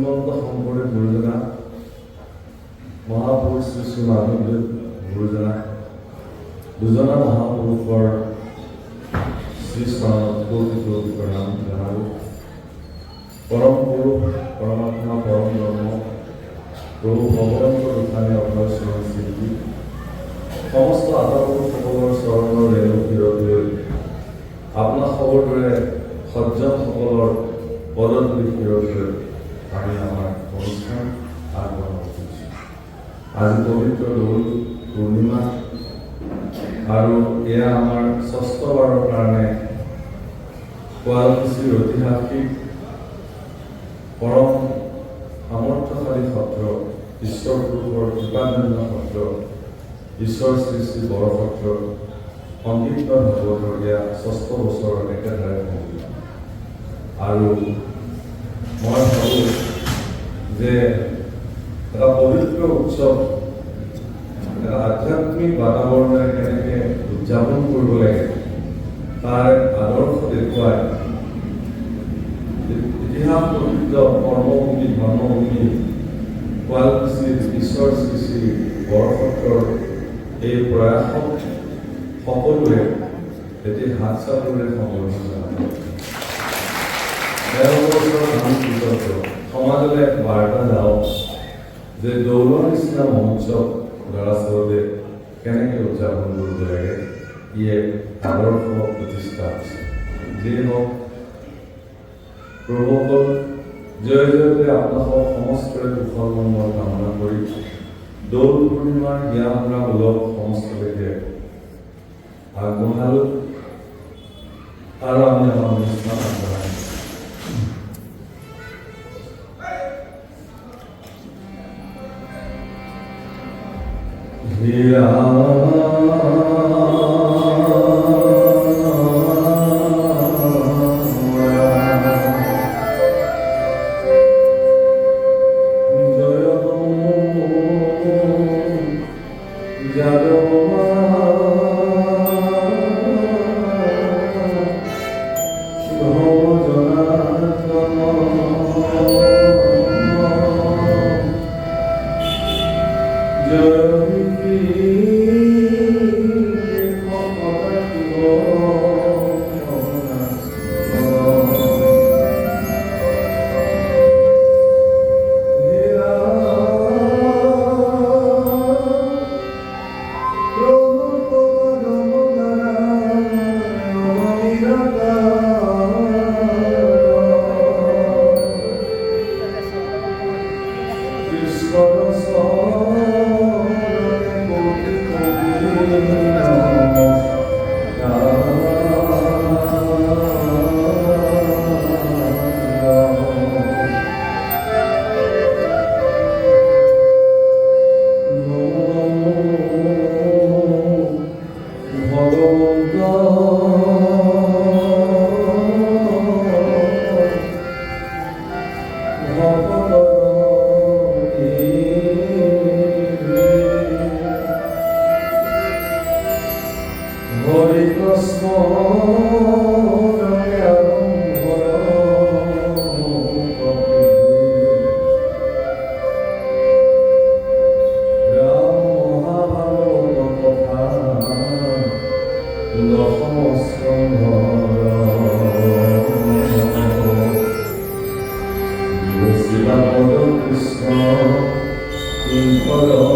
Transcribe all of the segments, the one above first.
শ্ৰীমন্ত শংকৰদেৱ গুৰুজনা, মহাপুৰুষ শ্ৰী শ্ৰী মাধৱদেৱ গুৰুজনা, দুজনা মহাপুৰুষৰ শ্ৰীচৰণত কোটি কোটি প্ৰণাম জনালোঁ। পৰম পুৰুষ, পৰমাত্মা, পৰম ব্ৰহ্ম, প্ৰভু ভগৱন্তৰ গোসাঁনী অভয় চৰণ শিল্পী, সমস্ত আটাপুৰুষসকলৰ চৰণৰ ৰেণু শিৰত লৈ আপোনালোকৰ দৰে সজ্জনসকলৰ পদধূলি শিৰত লৈ আমি আমাৰ অনুষ্ঠান আগবঢ়াব খুজিছোঁ। আজি পবিত্ৰ দৌল পূৰ্ণিমা আৰু এয়া আমাৰ ষষ্ঠবাৰৰ কাৰণে শুৱালকুছিৰ ঐতিহাসিক পৰম সামৰ্থ্যশালী সত্ৰ, ঈশ্বৰ পুৰুষৰ কৃপাধন্য সত্ৰ, ঈশ্বৰ শ্ৰী শ্ৰী বৰ সত্ৰ সংকীৰ্তন ভাগৱতৰ এয়া ষষ্ঠ বছৰৰ একেধাৰে সংগীত। আৰু মই ভাবোঁ যে এটা পবিত্ৰ উৎসৱ, এটা আধ্যাত্মিক বাতাবৰণেৰে কেনেকৈ উদযাপন কৰিব লাগে তাৰ আদৰ্শ দেখুৱাই ইতিহাস প্ৰসিদ্ধ কৰ্মভূমি, ধৰ্মভূমি শুৱালকুছিৰ ঈশ্বৰ শ্ৰী শ্ৰী বৰ সত্ৰৰ এই প্ৰয়াসক সকলোৱে এটি হাত চাপোৰে সম্বৰ্ধনা জনাব। তেওঁলোকৰ ওচৰত আমি কৃতজ্ঞ। সমাজলৈ এক বাৰ্তা যাওক যে দৌলৰ নিচিনা মহোৎসৱ ল'ৰা ছোৱালীয়ে কেনেকৈ উদযাপন কৰিব লাগে, ই এক আদৰ্শ প্ৰতিষ্ঠা আছে। যিয়ে হওক, প্ৰভুসকল জয় জয়তে আপোনালোকক সমস্তৰে কুশল মংগল কামনা কৰি দৌল পূৰ্ণিমাৰ হিয়ামৰা উলভ সমস্তলৈকে আগবঢ়ালোঁ আৰু আমি আমাৰ অনুষ্ঠান আগবঢ়াই Bhagavad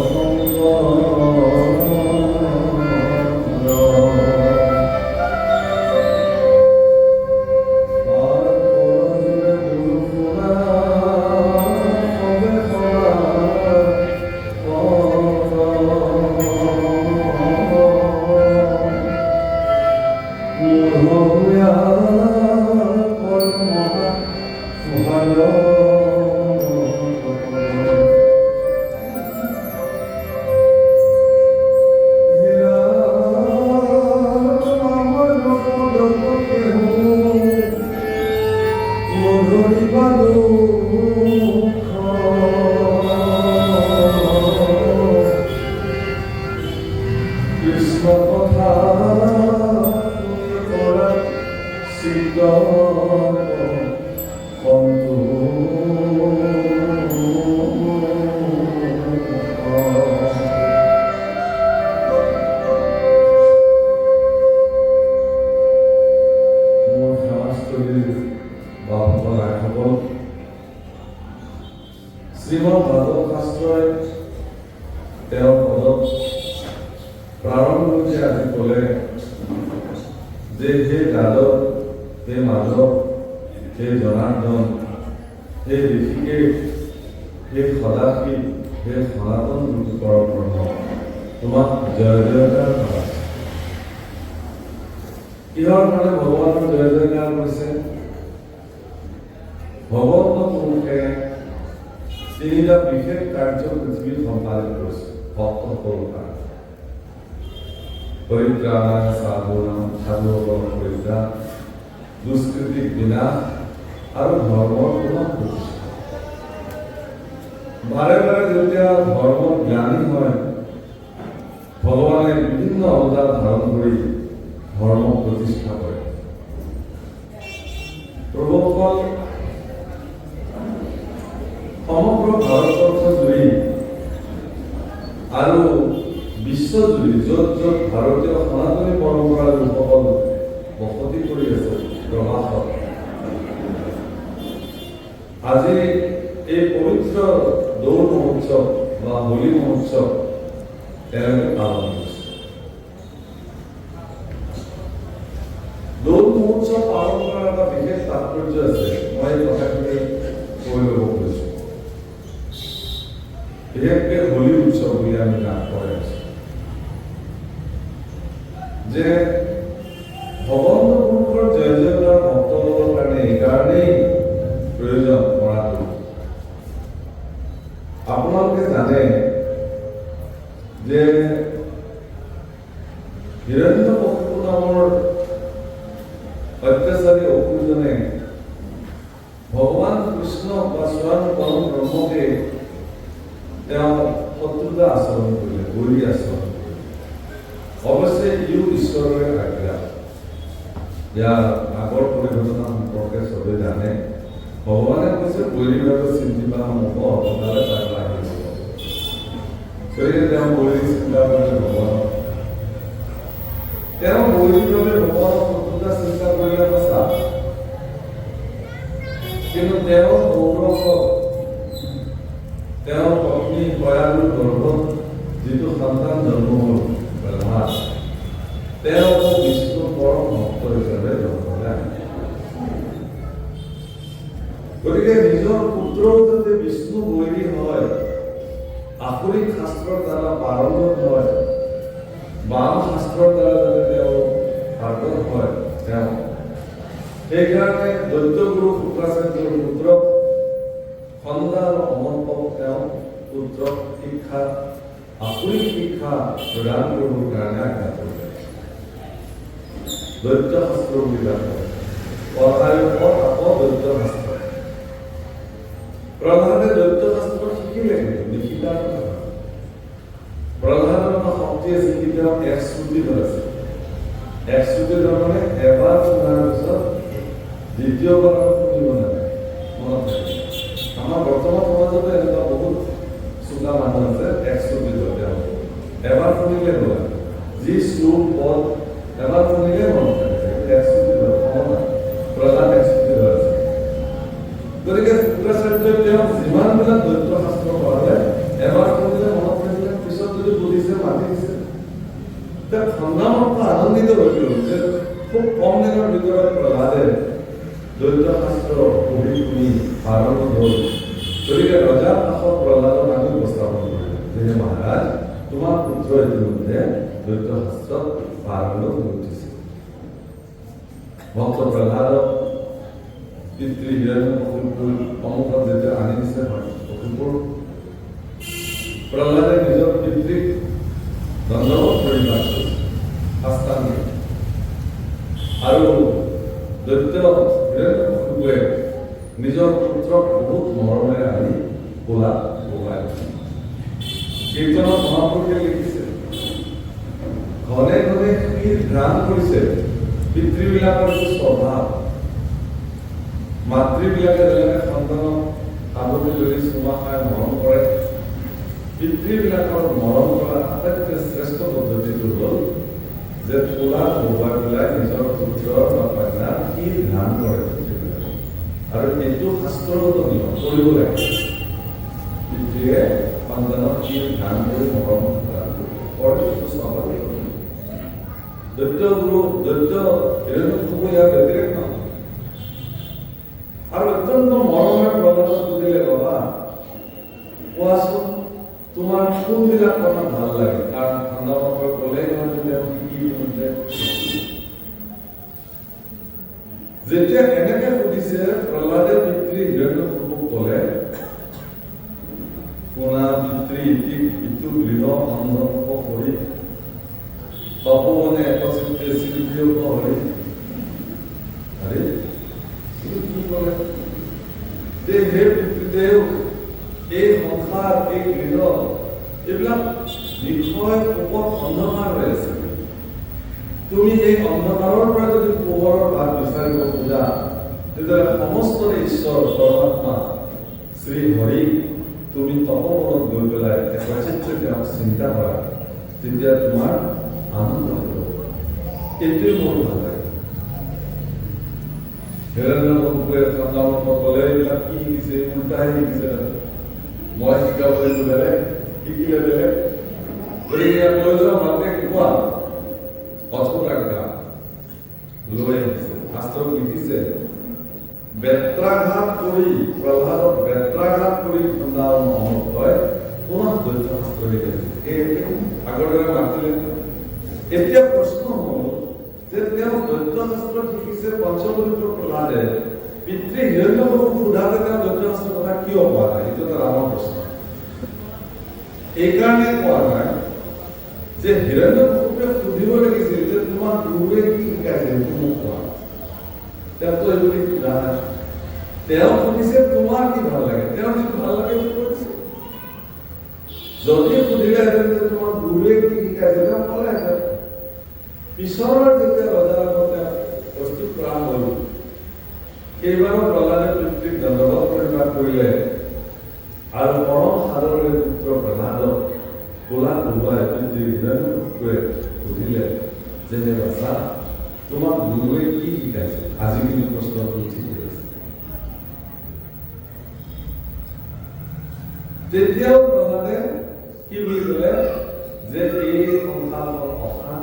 শ্ৰীমদ ভাগৱত শাস্ত্ৰই তেওঁৰ পদত প্ৰাৰম্ভতে আজি ক'লে যে হে যাদৱ, হে মাধৱ, হে জনাৰ্দন, হে ঋষিকেশ, হে সদাশিৱ, হে সনাতন ৰূপী পৰব্ৰহ্ম, তোমাক জয় জয়কাৰ কৰা। কিহৰ কাৰণে ভগৱানৰ জয় জয়কাৰ কৰিছে? ভগৱন্ত পুৰুষে তিনিটা বিশেষ কাৰ্য পৃথিৱীত সম্পাদিত কৰিছে ভক্তসকলৰ কাৰণে। পৰিত্ৰাণায় সাধুনাম, সাধুসকলৰ পৰিত্ৰাণ, দুষ্কৃতিক বিনাশ আৰু ধৰ্মৰ পুনঃ প্ৰতিষ্ঠা। বাৰে বাৰে যেতিয়া ধৰ্ম জ্ঞানী হয়, ভগৱানে বিভিন্ন অৱতাৰ ধাৰণ কৰি ধৰ্ম প্ৰতিষ্ঠা কৰে। প্ৰভুসকল সমগ্ৰ ভাৰতবৰ্ষ জুৰি আৰু বিশ্বজুৰি য'ত য'ত ভাৰতীয় সনাতনী পৰম্পৰাৰ লোকসকল বসতি কৰি আছে প্ৰবাসত, আজি এই পবিত্ৰ দৌল মহোৎসৱ বা হোলী মহোৎসৱ তেওঁলোকে পালন কৰিছে। দৌল মহোৎসৱ পালন কৰাৰ এটা বিশেষ তাৎপৰ্য আছে। মই এই কথাখিনি কৈ ল'ব খুজিছোঁ। বিশেষকৈ হোলী উৎসৱ বুলি আমি নাম কৰি আছো যে ভগৱন্ত পুৰুষৰ জয় জয়কাৰ ভক্তসকলৰ কাৰণে এইকাৰণেই প্ৰয়োজন কৰাটো। আপোনালোকে জানে যে হিৰণ্যকশিপু নামৰ অত্যাচাৰী অসুৰজনে ভগৱান কৃষ্ণ বা স্বয়ং পৰম ব্ৰহ্মকে তেওঁ শত্ৰুতা আচৰণ কৰিলে, বলি আচৰণ কৰিলে। অৱশ্যে ইও ঈশ্বৰৰে আজ্ঞা। ইয়াৰ আগৰ পৰিঘটনা সম্পৰ্কে চবেই জানে। ভগৱানে কৈছে বলিভাৱে চিন্তি পেলা মোক অৱতাৰে তাক লাগিব। গতিকে তেওঁ বলি চিন্তা কৰিলে ভগৱানক। তেওঁ বলিভাৱে ভগৱানক শত্ৰুতা চিন্তা কৰিলে সঁচা, কিন্তু তেওঁৰ গৌৰৱ, তেওঁৰ পত্নী কয়ালুৰ গৰ্ভত যিটো সন্তান জন্ম হ'ল প্ৰহ্লাদ, তেওঁ বিষ্ণুৰ পৰম ভক্ত হিচাপে জন্মলৈ আহিলে। গতিকে নিজৰ পুত্ৰও যাতে বিষ্ণু বৈৰী হয়, আসুৰিক শাস্ত্ৰৰ দ্বাৰা পাৰংগত হয়, বাম শাস্ত্ৰৰ দ্বাৰা যাতে তেওঁ পাৰ্গত হয়, তেওঁ সেইকাৰণে দৈত্যগুৰু শুক্ৰাচাৰ্যৰ পুত্ৰক খন্দা আৰু অমন্তক তেওঁ পুত্ৰক শিক্ষা, আসুৰিক শিক্ষা প্ৰদান কৰিবৰ কাৰণে আজ্ঞা কৰিলে। দৈত্য শাস্ত্ৰ বুলি কোৱা হয়। দৈত্য শাস্ত্ৰ। প্ৰহ্লাদে দৈত্য শাস্ত্ৰ শিকিলে, কিন্তু নিশিকাৰ কথা। প্ৰহ্লাদৰ এটা শক্তি আছে কি তেওঁ এক শ্ৰুতি আছে। এক শ্ৰুতি মানে এবাৰ শুনাৰ পিছত দ্বিতীয়বাৰ শুনিব নালাগে। মনত ৰাখিব। আমাৰ বৰ্তমান সমাজতো এনেকুৱা বহুত চোকা মানুহ আছে, এক শ্ৰুতি তেওঁ এবাৰ শুনিলে হ'ল। যি শ্লোক পদ এবাৰ শুনিলে মনত ৰাখিছে, এক শ্ৰুতি প্ৰহ্লাদ এক শ্ৰুতি আছে। গতিকে শুক্ৰাচাৰ্যই তেওঁ যিমানবিলাক দৈত্য শাস্ত্ৰ পঢ়ালে এবাৰ শুনিলে মনত ৰাখিলে, পিছত যদি বুজিছে মাতি দিছে। তেওঁ খন্দামত আনন্দিত হৈ গ'ল যে খুব কম দিনৰ ভিতৰত প্ৰহ্লাদে দৈত্য শাস্ত্ৰ পঢ়ি শুনি পাৰংগত হ'ল। গতিকে ৰজাৰ কাষত প্ৰহ্লাদক আমি উপস্থাপন কৰিলোঁ যে মহাৰাজ, তোমাৰ পুত্ৰ ইতিমধ্যে দৈত্য শাস্ত্ৰত পাৰংগত হৈ উঠিছে। ভক্ত প্ৰহ্লাদক পিতৃ হিৰণ্যকশিপুৰ সন্মুখত যেতিয়া আনি দিছে কশিপুৰ, প্ৰহ্লাদে নিজৰ পিতৃক দণ্ডৱত পৰিণাম কৰিছে, শাস্ত্ৰাংগী। আৰু দৈত্য হিৰণ্যকশিপুৱে নিজৰ পুত্ৰক বহুত মৰমেৰে আনি কোলাত বগাই দিছে। কীৰ্তনত মহাপুৰুষে লিখিছে, ঘনে ঘনে ক্ষীৰ ঘ্ৰাণ কৰিছে পিতৃবিলাকৰ যি স্বভাৱ। মাতৃবিলাকে যেনেকৈ সন্তানক সাৱটি ধৰি চুমা খাই মৰম কৰে, পিতৃবিলাকৰ মৰম কৰা আটাইতকৈ শ্ৰেষ্ঠ পদ্ধতিটো হ'ল যে কোলাত বগাই পেলাই নিজৰ পুত্ৰৰ বা কন্যাৰ ক্ষীৰ ঘ্ৰাণ কৰে পিতৃবিলাকে। আৰু এইটো শাস্ত্ৰগত নিয়ম কৰিব লাগে। পিতৃয়ে সন্তানক কি ধ্যান কৰি মৰম কৰে স্বাভাৱিক। দৈত্য গুৰু দৈত্য হিৰণ্যকশিপু ইয়াৰ ব্যতিৰেক নহয়। আৰু অত্যন্ত মৰমেৰে প্ৰহ্লাদক সুধিলে, বাবা কোৱাচোন তোমাৰ কোনবিলাক কথা ভাল লাগে? কাৰণ ঠাণ্ডা বতৰ ক'লেই নহয় যেতিয়া কি শুনোতে যেতিয়া এনেকে সুধিছে প্ৰহ্লাদে পিতৃ হিৰণ্যকশিপুক ক'লে, শুনা পিতৃ ইতি ইটো দৃঢ় অন্ধ কৰি তপোবনে একচিত্তে সিদ্ধিও হৰি। আৰে কি বলে যে হে পিতৃদেৱ, এই সংসাৰ এই গৃহ এইবিলাক বিষয় ওপৰত অন্ধকাৰ হৈ আছে। তুমি এই অন্ধকাৰৰ পৰা যদি পোহৰৰ বাট বিচাৰিব খোজা, তেতিয়াহ'লে সমস্ত ঈশ্বৰ পৰমাত্মা শ্ৰী হৰিক তুমি তপবনত গৈ পেলাই একচিত্তে তেওঁক চিন্তা কৰা, তেতিয়া তোমাৰ আনন্দ হ'ব। এইটোৱে মোৰ ভাল লাগে। হিৰণ্যকশিপুৱে সন্তানক ক'লে, এইবিলাক কি শিকিছে? উল্টাহে শিকিছে। মই শিকাবলৈ বেলেগ, শিকিলে বেলেগ। গতিকে ইয়াক লৈ যোৱা ভালকে শিকোৱা, অদ্ভুত আজ্ঞা লৈ আহিছে। শাস্ত্ৰত লিখিছে, বেত্ৰাঘাত কৰি প্ৰহ্লাদক বেত্ৰাঘাত কৰি সন্তান অমত হয় পুনঃ দৈত্য শাস্ত্ৰ লিখিছে। এই আগৰ দৰে মাতিলে। এতিয়া প্ৰশ্ন হ'ল যে তেওঁ দৈত্য শাস্ত্ৰ শিকিছে পঞ্চমপবিত্ৰ প্ৰহ্লাদে, পিতৃ হিৰণ্যকশিপুক সোধাতে তেওঁ দৈত্য শাস্ত্ৰৰ কথা কিয় কোৱা নাই? এইটো এটা ডাঙৰ প্ৰশ্ন। এইকাৰণে কোৱা নাই যে হিৰণ্যকশিপুৱে সুধিব লাগিছিল যে তোমাৰ গুৰুৱে কি শিকাইছে সেইটো মোক কোৱা। তেওঁতো এইবুলি সোধা নাই। তেওঁ সুধিছে তোমাৰ কি ভাল লাগে, তেওঁ যিটো ভাল লাগে সেইটো কৈছে। যদি সুধিলেহেঁতেন যে তোমাৰ গুৰুৱে কি শিকাইছে, তেওঁ ক'লেহেঁতেন। পিছৰৰ যেতিয়া ৰজাৰ আগত প্ৰস্তুত কৰা হ'ল, সেইবাৰো প্ৰহ্লাদে পিতৃক দণ্ডবত পৰিণাম কৰিলে আৰু পৰম সাদৰেৰে পুত্ৰ প্ৰহ্লাদক কোলা কোবাই পিতৃ হিৰণ্যকশিপুৱে সুধিলে যে হে বাচা, তোমাক গুৰুৱে কি শিকাইছে? আজি কিন্তু প্ৰশ্নটো ঠিক আছে। তেতিয়াও প্ৰহ্লাদে কি বুলি ক'লে যে এই সংসাৰখন অসাৰ,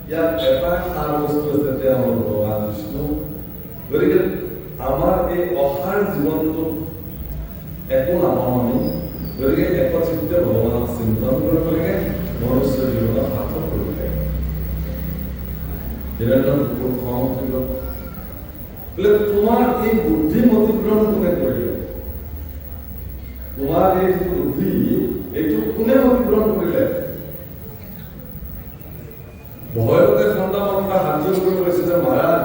ইয়াত এটা সাৰ বস্তু আছে, তেওঁ হ'ল ভগৱান বিষ্ণু। গতিকে আমাৰ এই অসাৰ জীৱনটো একো নাপাওঁ আমি। গতিকে একচিত্তে ভগৱানক চিন্তন কৰিব লাগে, মনুষ্য জীৱনত সাৰ্থক কৰিব লাগে। হিৰণ্যকশিপুৰ খং উঠিল, বোলে তোমাৰ এই বুদ্ধি মতিভ্ৰম কোনে কৰিলে? তোমাৰ এই যিটো বুদ্ধি, এইটো কোনে মতিভ্ৰম কৰিলে? ভয়তে সন্তানৰ হাত জোৰ কৰি কৈছে যে মহাৰাজ,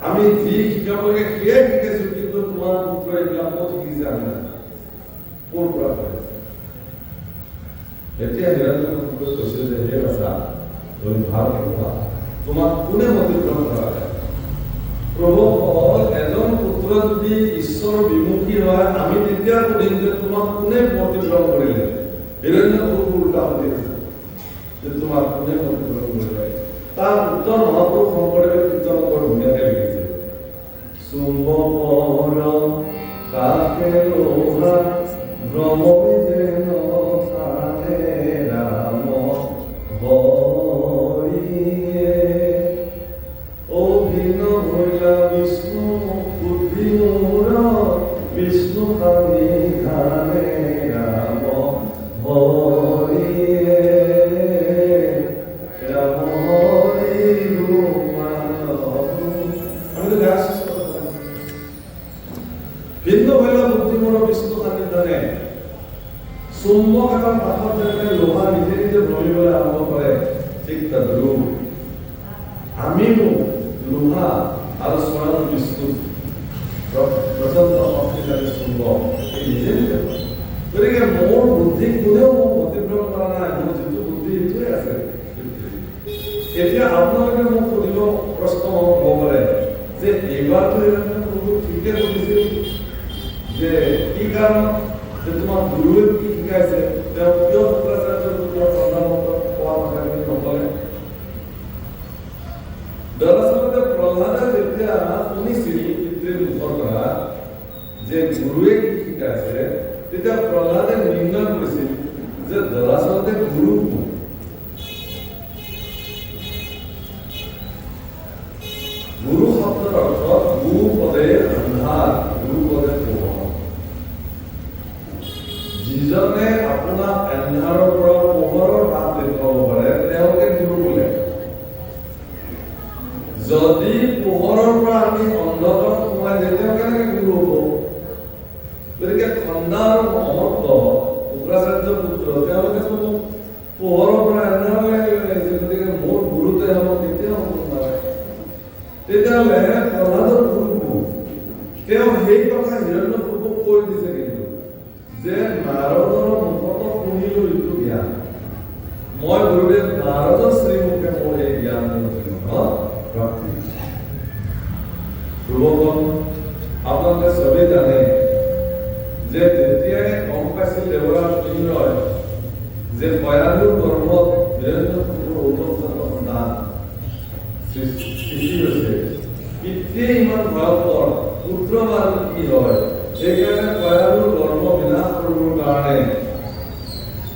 আমি যি শিকাব লাগে সেয়াই শিকাইছো, কিন্তু তোমাৰ পুত্ৰ এইবিলাক ক'ত শিকিছে আমি নাজানো, ক'ৰ পৰা কৰিছে। এতিয়া হিৰণ্যকশিপুৱে কৈছে যে হে বাচা, তুমি ভালকে কোৱা, তোমাক কোনে মতিভ্ৰম কৰালে? প্ৰভু হ'ল এজন পুত্ৰ যদি ঈশ্বৰ বিমুখী হয়, আমি তেতিয়া সুধিম যে তোমাক কোনে মতিভ্ৰম কৰিলে? হিৰণ্যকশিপুৰ উল্টা সুধিছে যে তোমাক কোনে মতিভ্ৰম কৰিলে? তাৰ উত্তৰ মহাপুৰুষ শংকৰদেৱে কীৰ্তন বৰ ধুনীয়াকে লিখিছে। সুম্বৰ কাকে লোহা ভ্ৰম যেন চালে ৰাম হৰিয়ে, অভিন্ন ভৈলা বিষ্ণু বুদ্ধি মূৰ, বিষ্ণু সানিধানে ৰাম হৰিয়ে, ৰাম হৰি ভিন্ন ভৈলা বুদ্ধি মূৰ বিষ্ণু সানিধানে। চুম্বক এটাৰ কাষত যেনেকৈ লোহা নিজে নিজে ভ্ৰমিবলৈ আৰম্ভ কৰে, ঠিক তদ্ৰূপ আমিও লোহা আৰু স্বয়ং বিষ্ণু প্ৰচণ্ড শক্তিশালী চুম্বক, এই নিজে নিজে। গতিকে মোৰ বুদ্ধি কোনেও মোক মতিভ্ৰম কৰা নাই, মোৰ যিটো বুদ্ধি সেইটোৱে আছে। এতিয়া আপোনালোকে মোক সুধিব প্ৰশ্ন হ'ব পাৰে যে এইবাৰতো ঠিকে সুধিছিল যে কি কাৰণত যে তোমাৰ গুৰুৱে কি শিকাইছে, তেওঁ কিয় শুক্ৰাচাৰ্যৰ পুত্ৰ প্ৰহ্লাদক কোৱা কথাখিনি নকলে? দৰাচলতে প্ৰহ্লাদে যেতিয়া শুনিছিল পিতৃৰ মুখৰ পৰা যে গুৰুৱে কি শিকাইছে, তেতিয়া প্ৰহ্লাদে নিৰ্ণয় কৰিছিল যে দৰাচলতে গুৰু কোন। গুৰু শব্দৰ অৰ্থ গুৰু পদে আন্ধাৰ, গুৰু পদে পোহৰ। যিজনে আপোনাক এন্ধাৰৰ পৰা পোহৰৰ বাট দেখুৱাব পাৰে তেওঁকে গুৰু বোলে। যদি পোহৰৰ পৰা আমি অন্ধকাৰত সোমাই যাই তেওঁ কেনেকে গুৰু হ'ব? গতিকে খন্দা আৰু মহম্মদ শুক্ৰাচাৰ্য পুত্ৰ তেওঁলোকে কোনো পোহৰৰ পৰা এন্ধাৰলৈ আহিছে, গতিকে মোৰ গুৰুতে হ'ব কেতিয়াও হ'ব নোৱাৰে। তেতিয়াহ'লে প্ৰহ্লাদৰ গুৰু কোন? তেওঁ সেই কথা হিৰণ্যকশিপুক কৈ দিছে কিন্তু যে নাৰদৰ মুখত শুনিলো এইটো জ্ঞান, মই গুৰুদেৱ নাৰদৰ শ্ৰীমুখে মোৰ এই জ্ঞান প্ৰাপ্তি। ধ্ৰুৱগণ, আপোনালোকে চবেই জানে যে তেতিয়াই গম পাইছিল দেৱৰাজ ইন্দ্ৰই যে কয়ালুৰ গৰ্ভত হিৰণ্যকশিপুৰ ঔতম সন্তান সৃষ্টি হৈছে। পিতৃয়ে ইমান ভয়ংকৰ, পুত্ৰবান কি হয়? সেইকাৰণে কয়ালুৰ গৰ্ভ বিনাশ কৰিবৰ কাৰণে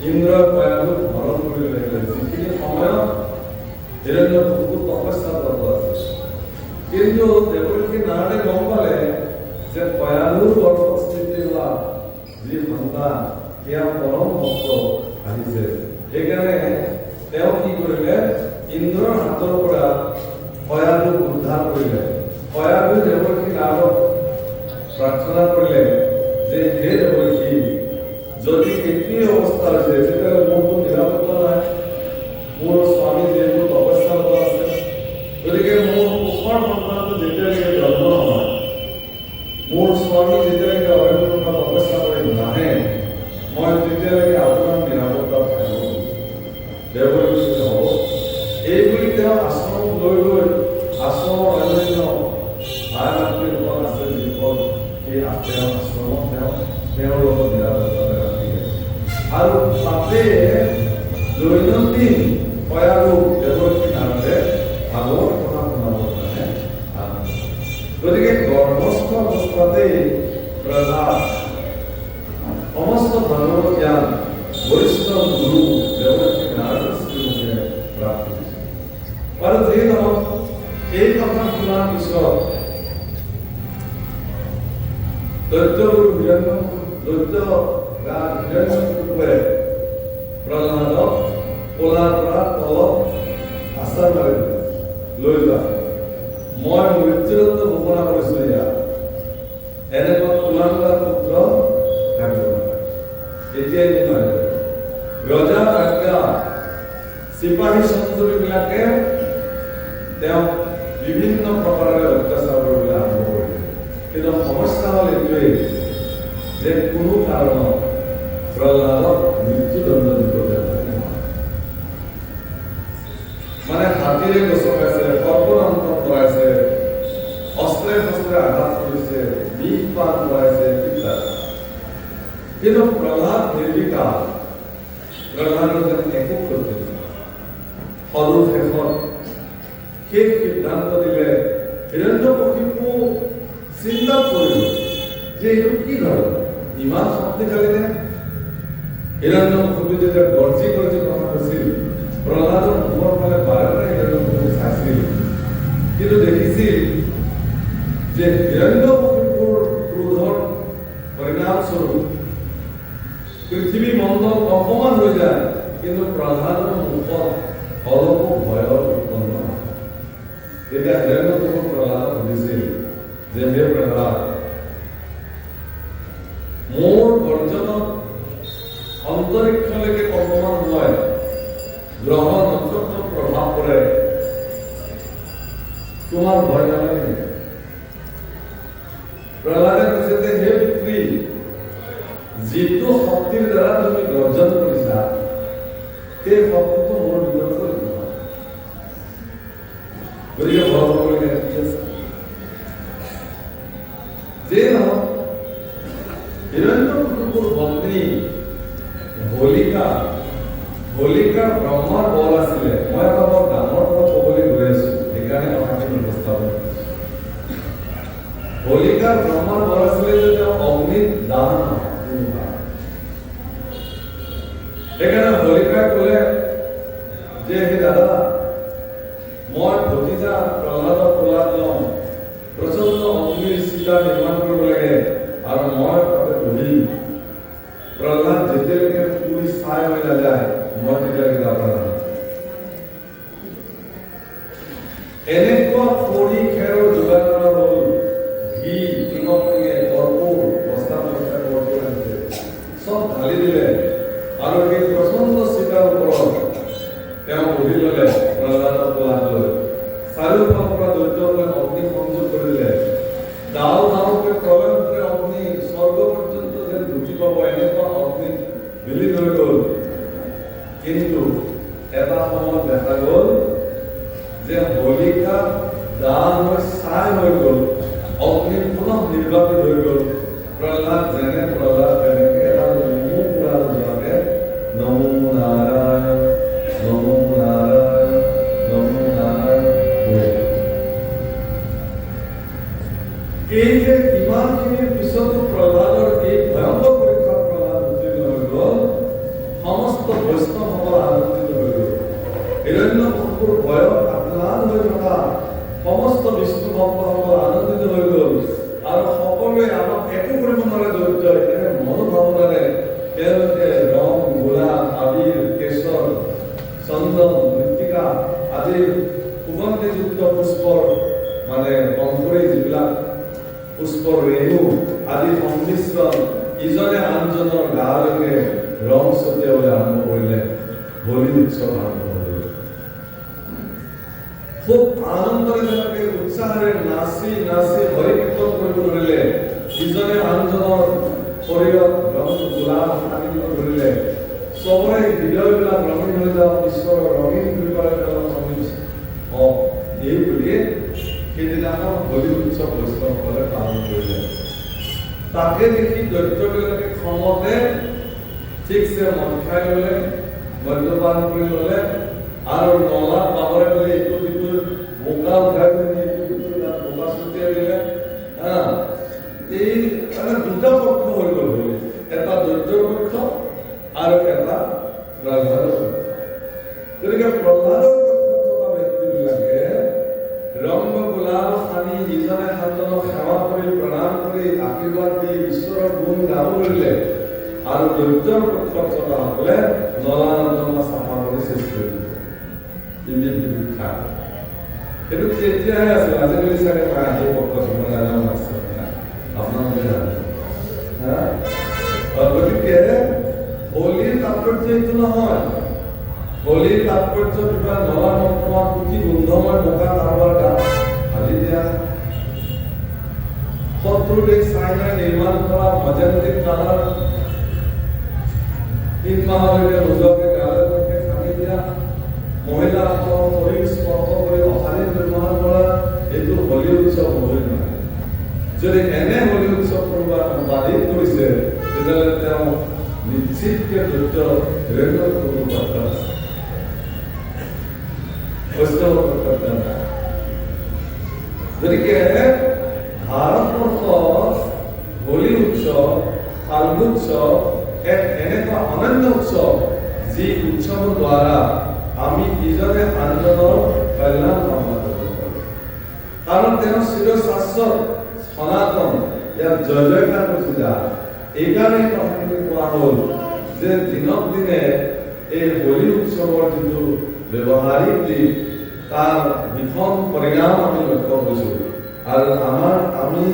ইন্দ্ৰই কয়ালুক হৰণ কৰি লাগিলে। যিখিনি সময়ত হিৰণ্যকশিপুৰ তপস্যাৰত আছে, কিন্তু দেৱৰ্ষি নাৰদে গম পালে যে কয়ালুৰ গৰ্ভস্থিতি হোৱা যি সন্তান সেয়া পৰম ভক্ত আহিছে। সেইকাৰণে তেওঁ কি কৰিলে? ইন্দ্ৰৰ হাতৰ পৰা কয়ালুক উদ্ধাৰ কৰিলে। কয়ালু দেৱৰ্ষি নাৰদক প্ৰাৰ্থনা কৰিলে যে হে দেৱৰ্ষি, যদি একেই অৱস্থা হৈছে তেতিয়াহ'লে মোৰতো নিৰাপত্তা নাই, মোৰ স্বামী যিহেতু তপস্যাৰত আছে, গতিকে মোৰ সুখৰ সন্তানটো যেতিয়ালৈকে জন্ম নহয়, মোৰ স্বামী যেতিয়ালৈকে অৰণ্যৰ পৰা তপস্যা কৰি নাহে, মই তেতিয়ালৈকে আপোনাৰ নিৰাপত্তাত থাকিব। দেৱৰ্ষি হ'ব এইবুলি তেওঁ আশ্ৰম লৈ আশ্ৰমৰ অন্যান্য ভাই মাতৃসকল আছে যিসকল সেই তেওঁ আশ্ৰমত তেওঁৰ লগত নিৰাপত্তাৰে ৰাখিলে। আৰু তাতে দৈনন্দিন কয়ালুক দেৱৰ্ষি নাৰদে ভাগৱত কথা শুনাবৰ কাৰণে আৰম্ভ। গতিকে গৰ্ভস্থ অৱস্থাতেই প্ৰহ্লাদ সমস্ত ভাগৱত জ্ঞান বৈষ্ণৱ গুৰু দেৱৰ্ষি নাৰদৰ শ্ৰীমুখে প্ৰাপ্ত হৈছে। আৰু যি নহওক, এই কথা শুনাৰ পিছত দৈত্যগুৰু হিৰণ্যকশিপুৰে প্ৰহ্লাদক কোলাৰ পৰা তলত আশ্বাস মাৰি দিলে, লৈ যোৱা, মই মৃত্যুদণ্ড ঘোষণা কৰিছো, ইয়াত এনেকুৱা কুলাংগাৰ পুত্ৰ থাকিব নালাগে। এতিয়াই দিন ৰজাৰ আজ্ঞা চিপাহী সঞ্চৰীবিলাকে তেওঁক বিভিন্ন প্ৰকাৰে অত্যাচাৰ কৰিবলৈ আৰম্ভ কৰিলে। কিন্তু সমস্যা হ'ল এইটোৱেই যে কোনো কাৰণত প্ৰহ্লাদক মৃত্যুদণ্ড দিব মানে হাতীৰে গছকাইছে, সৰ্বনান্ত কৰাইছে, অস্ত্ৰে শস্ত্ৰে আঘাত কৰিছে, বিষ পান কৰাইছে ইত্যাদি। কিন্তু প্ৰহ্লাদ নিৰ্বিকাৰ, প্ৰহ্লাদৰ যেন একো ক্ষতি নহয়। সৰু শেষত শেষ সিদ্ধান্ত দিলে। হিৰণ্যকশিপু চিন্তা কৰিল যে এইটো কি ধৰক ইমান শক্তিশালী নে? হিৰণ্যকশিপু যেতিয়া গৰ্জি গৰ্জি কথা কৈছিল, প্ৰহ্লাদৰ মুখৰ ফালে বাৰে বাৰে হিৰণ্যকশিপু চাইছিল, কিন্তু দেখিছিল যে হিৰণ্যকশিপুৰ ক্ৰোধৰ পৰিণামস্বৰূপ পৃথিৱী মণ্ডল অপমান হৈ যায়, কিন্তু প্ৰহ্লাদৰ মুখত অলপো ভয়ৰ উৎপন্ন নহয়। তেতিয়া হিৰণ্যকশিপু প্ৰহ্লাদক সুধিছিল যে হে প্ৰহ্লাদ, মোৰ গৰ্জনত অন্তৰীক্ষলৈকে কম্পমান হয়, গ্ৰহ নক্ষত্ৰৰ প্ৰভাৱ পৰে, তোমাৰ ভয় নালাগে? প্ৰহ্লাদে কৈছে যে হে পিতৃ, যিটো শক্তিৰ দ্বাৰা তুমি গৰ্জন কৰিছা সেই শক্তিটো মোৰ বিৰুদ্ধে নহয়। গতিকে ভয় কৰিবলগীয়া কি আছে? যে নহওক, হিৰণ্যকশিপুৰ পত্নী হোলিকাৰ ব্ৰহ্মাৰ বল আছিলে। মই এটা বৰ ডাঙৰ কথা ক'বলৈ গৈ আছো, সেইকাৰণে কথাখিনি উপস্থাপন কৰিছো। হোলিকাৰ ব্ৰহ্মাৰ বল আছিলে যে তেওঁ অগ্নিত দান নহয়, সেইকাৰণে হোলিকাই ক'লে যে হে দাদা মই ভতিজা প্ৰহ্লাদক কোলাত লওঁ, প্ৰচণ্ড অগ্নিৰ চিতা নিৰ্মাণ কৰিব লাগে আৰু মই তাতে বহিম। প্ৰহ্লাদ যেতিয়ালৈকে পুৰি ছাই হৈ নাযায় মই তেতিয়ালৈকে যাব নোৱাৰিম। এনেকুৱা খৰি খেৰৰ যোগাৰ কৰা হ'ল, ঘি টিঙত টিঙে কৰ্পূৰ বস্তা বস্তা কৰ্পূৰ আনিছে, চব ঢালি দিলে আৰু সেই প্ৰচণ্ড চিতাৰ ওপৰত তেওঁ বহি ল'লে প্ৰহ্লাদক কোলাত লৈ। চাৰিওফালৰ পৰা দৈত্যলৈ অগ্নি সংযোগ কৰিলে। ডাও ডাওকে প্ৰলয়ৰে অগ্নি স্বৰ্গ পৰ্যন্ত যেন ঢুকি পাব এনেকুৱা অগ্নি বিলীন হৈ গ'ল। কিন্তু এটা সময়ত দেখা গ'ল যে হোলিকা দান হৈ ছাই হৈ গ'ল, অগ্নি পুনঃ নিৰ্বাপিত হৈ গ'ল। প্ৰহ্লাদ যেনে প্ৰহ্লাদ তেনেকে এটা নমো পুৰা যোৱাকে নমো নাৰায়ণ নমো নাৰায়ণ নমো নাৰায়ণ। এই যে ইমানখিনিৰ পিছতো প্ৰহ্লাদৰ এই ভয়ংকৰ পৰীক্ষাত প্ৰহ্লাদ উত্তীৰ্ণ হৈ গ'ল, সমস্ত বৈষ্ণৱসকল আনন্দিত হৈ গ'ল। হিৰণ্যকশিপুৰ ভয়ত আহ্লাদ হৈ থকা সমস্ত বিষ্ণু ভক্তসকল আনন্দিত হৈ গ'ল আৰু সকলোৱে আমাক একো কৰিব নোৱাৰে দৈত্যই এনে মনোভাৱনাৰে তেওঁলোকে ৰং গোলাপ আবিৰ কেশৰ চন্দন মৃত্তিকা আদিৰ সুগন্ধিযুক্ত পুষ্পৰ মানে পংখুৰী যিবিলাক পুষ্পৰ ৰেণু আদি সংমিশ্ৰণ ইজনে আনজনৰ গালৈকে ৰং ছটিয়াবলৈ আৰম্ভ কৰিলে। হোলী উৎসৱ আৰম্ভ হ'ল। খুব আনন্দৰে তেওঁলোকে উৎসাহেৰে নাচি নাচি হৰি কীৰ্তন কৰিব ধৰিলে। ইজনে আনজনৰ শৰীৰত ৰং গোলাপ সানিব ধৰিলে। চবৰে হৃদয়বিলাক ৰঙীন হৈ যাওক, ঈশ্বৰৰ ৰঙীন কৃপাৰে তেওঁলোক হওক, এই বুলিয়ে সেইদিনাখন হোলী উৎসৱ বৈষ্ণৱসকলে পালন কৰিলে। তাকে দেখি দৈত্যবিলাকে খঙতে ঠিকছে মদ খাই ল'লে, মদ্যপান কৰি ল'লে আৰু নলাত বাগৰে পেলাই ইটো সিটো বোকা উঠাই পেলাই ইটো সিটো তাত বোকা ছটিয়াই দিলে। এই মানে দুটা পক্ষ হৈ গ'ল হোলী, এটা দৈত্যৰ পক্ষ আৰু এটা প্ৰহ্লাদৰ পক্ষ। গতিকে প্ৰহ্লাদৰ পক্ষত থকা ব্যক্তিবিলাকে ৰং গোলাপ সানি ইজনে আনজনক সেৱা কৰি প্ৰণাম কৰি আশীৰ্বাদ দি ঈশ্বৰৰ গুণ গাব ধৰিলে আৰু দৈত্যৰ পক্ষত থকাসকলে নলা নৰ্দমা চাফা কৰি সৃষ্টি কৰিলে। সেইটো তেতিয়াহে আছিল, আজিকালি চাগে নাই সেই পক্ষত মই নাজানো আছে আপোনালোকে জানে। গতিকে হোলীৰ তাৎপৰ্য এইটো নহয়। হোলীৰ তাৎপৰ্য কিবা নলা নৰ্দমা পুতি গোন্ধময় বোকা কাৰোবাৰ গাত ঢালি দিয়া, শত্ৰু দেশ চাইনাই নিৰ্মাণ কৰা মজেণ্টিক কালাৰ 3 মাহলৈকে নোযোৱাকৈ গালে মুখে সানি দিয়া, মহিলাসকলৰ শৰীৰ স্পৰ্শ কৰি অশালীন ব্যৱহাৰ কৰা, এইটো হোলী উৎসৱ হ'বই নোৱাৰে। যদি এনে হোলী উৎসৱ কোনোবা বাধিত কৰিছে তেতিয়াহ'লে তেওঁ নিশ্চিতকে দৈত্য হিৰণ্যকশিপুৰ পক্ষত আছে, বৈষ্ণৱৰ পক্ষত নাই। গতিকে ভাৰতবৰ্ষত হোলী উৎসৱ ফাল্গুণোৎসৱ এক এনেকুৱা অনন্য উৎসৱ যি উৎসৱৰ দ্বাৰা আমি ইজনে আনজনৰ কল্যাণ কামনা কৰিব পাৰোঁ। কাৰণ তেওঁ চিৰশাশ্বত সনাতন, ইয়াত জয় জয়কাৰ কৰিছে যা। এইকাৰণে কথাখিনি কোৱা হ'ল যে দিনক দিনে এই হোলী উৎসৱৰ যিটো ব্যৱহাৰিক দিশ তাৰ বিষম পৰিণাম আমি লক্ষ্য কৰিছোঁ। আৰু আমি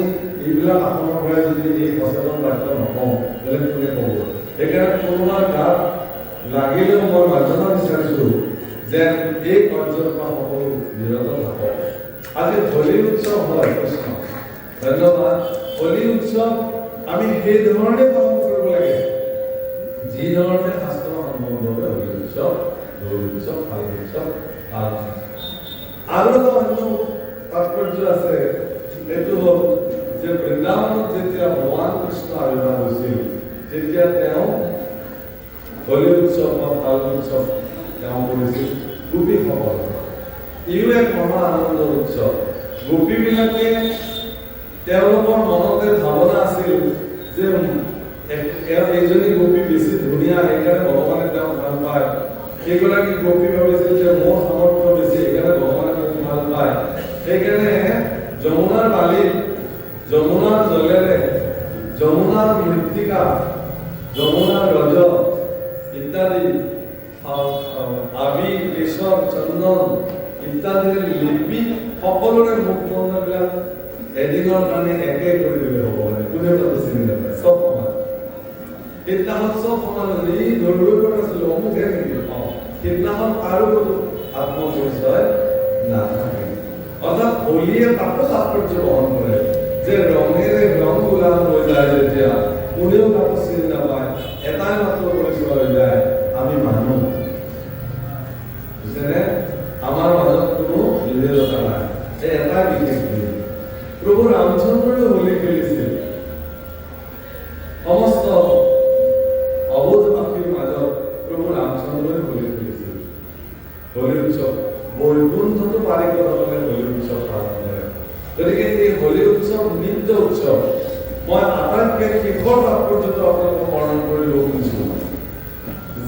এইবিলাক আসনৰ পৰাই যদি এই সচেতন বাক্য নকওঁ বেলেগ কোনে ক'ব। সেইকাৰণে কোনোবাৰ গাত লাগিলেও মই মাৰ্জনা বিচাৰিছোঁ যে এই কাৰ্যৰ পৰা সকলো বিৰত থাকক। আজি হোলী উৎসৱ হয় কৃষ্ণ ধন্যবাদ। হোলী উৎসৱ আমি সেই ধৰণে পালন কৰিব লাগে যি ধৰণে শাস্ত্ৰ সম্বন্ধে হোলী উৎসৱ, দৌল উৎসৱ, ফাল্গুন উৎসৱ পালন। আৰু এটা অন্য তাৎপৰ্য আছে, সেইটো হ'ল যে বৃন্দাবনত যেতিয়া ভগৱান কৃষ্ণ আৱিৰ্ভাৱ হৈছিল তেতিয়া তেওঁ হোলী উৎসৱ বা ফাল্গুন উৎসৱ তেওঁ কৰিছিল গোপীসকল। ইও এক মহা আনন্দৰ উৎসৱ। গোপীবিলাকে তেওঁলোকৰ মনতে ভাৱনা আছিল যে এইজনী গোপী বেছি ধুনীয়া, সেইকাৰণে ভগৱানে তেওঁক ভাল পায়। সেইগৰাকী গোপী ভাবিছিল যে মোৰ সামৰ্থ্য বেছি, সেইকাৰণে ভগৱানে তেওঁক ভাল পায়। সেইকাৰণে যমুনাৰ বালিত, যমুনাৰ জলেৰে, যমুনাৰ মৃত্তিকা, যমুনাৰ ৰজ ইত্যাদি, আবি, কেশৰ, চন্দন ইত্যাদিৰে লিপি সকলোৰে মুখমণ্ডলবিলাক এদিনৰ কাৰণে একে কৰি দিলে ভগৱানে। কোনে তাতে চিনি নাপায়, চব সমান। সেইদিনাখন চব সমান হৈছে। ই ধৰিব পৰা নাছিল অমুকহে নেকি, সেইদিনাখন কাৰো কোনো আত্মপৰিচয় নাথাকে। অৰ্থাৎ হোলীয়ে তাকো তাৎপৰ্য বহন কৰে যে ৰঙেৰে ৰং গোলাম হৈ যায় যেতিয়া কোনেও তাকো চিনি নাপায়, এটাই মাত্ৰ পৰিচয় হৈ যায়, আমি মানুহ। বুজিছেনে? আমাৰ মাজত কোনো বিভেদতা নাই, এই এটাই বিশেষ দিন। প্ৰভু ৰামচন্দ্ৰই হোলী খেলিছিল। সমস্ত অবোধবাসীৰ মাজত প্ৰভু ৰামচন্দ্ৰই হোলী খেলিছিল। হোলী উৎসৱ বৈকুণ্ঠতো পাৰিকৰসকলে হোলী উৎসৱ পালন কৰে। গতিকে এই হোলী উৎসৱ নিত্য উৎসৱ। মই আটাইতকৈ শেষৰ তাৎপৰ্যটো আপোনালোকক বৰ্ণন কৰিব খুজিছোঁ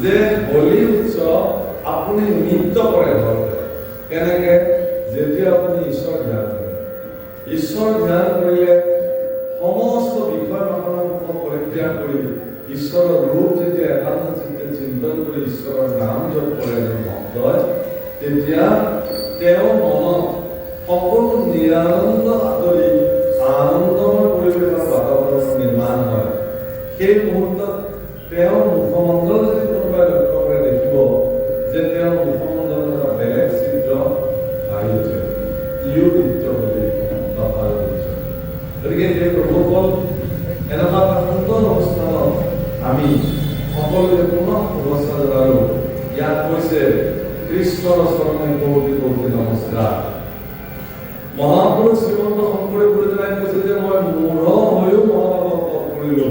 যে হোলী উৎসৱ আপুনি নিত্য কৰে ঘৰতে। কেনেকে? যেতিয়া আপুনি ঈশ্বৰ ধ্যান কৰে। ঈশ্বৰ ধ্যান কৰিলে সমস্ত বিষয় বাসনাসমূহ পৰিত্যাগ কৰি ঈশ্বৰৰ ৰূপ যেতিয়া একান্ত চিত্তে চিন্তন কৰি ঈশ্বৰৰ নাম জপ কৰে এজন ভক্তই, তেতিয়া তেওঁ মনত সকলো নিৰানন্দ আঁতৰি আনন্দময় পৰিৱেশৰ বাতাবৰণ নিৰ্মাণ হয়। সেই মুহূৰ্তত তেওঁৰ মুখমণ্ডল যদি কোনোবাই লক্ষ্য কৰে দেখিব যে তেওঁৰ মুখমণ্ডলত এটা বেলেগ চিত্ৰ আহি উঠে। ইও নৃত্য বুলি ভাল কৰিছে। গতিকে সেই প্ৰভুসকল এনেকুৱা এটা সুন্দৰ অনুষ্ঠানত আমি সকলোৱে পুনৰ শুভেচ্ছা জনালো। ইয়াত কৈছে কৃষ্ণৰ চৰণে কৌটি কৌটি নমস্কাৰ। মহাপুৰুষ শ্ৰীমন্ত শংকৰদেৱ গুৰুজনাই কৈছে যে মই মূঢ় হৈও মহাভাৱক পদ কৰিলো,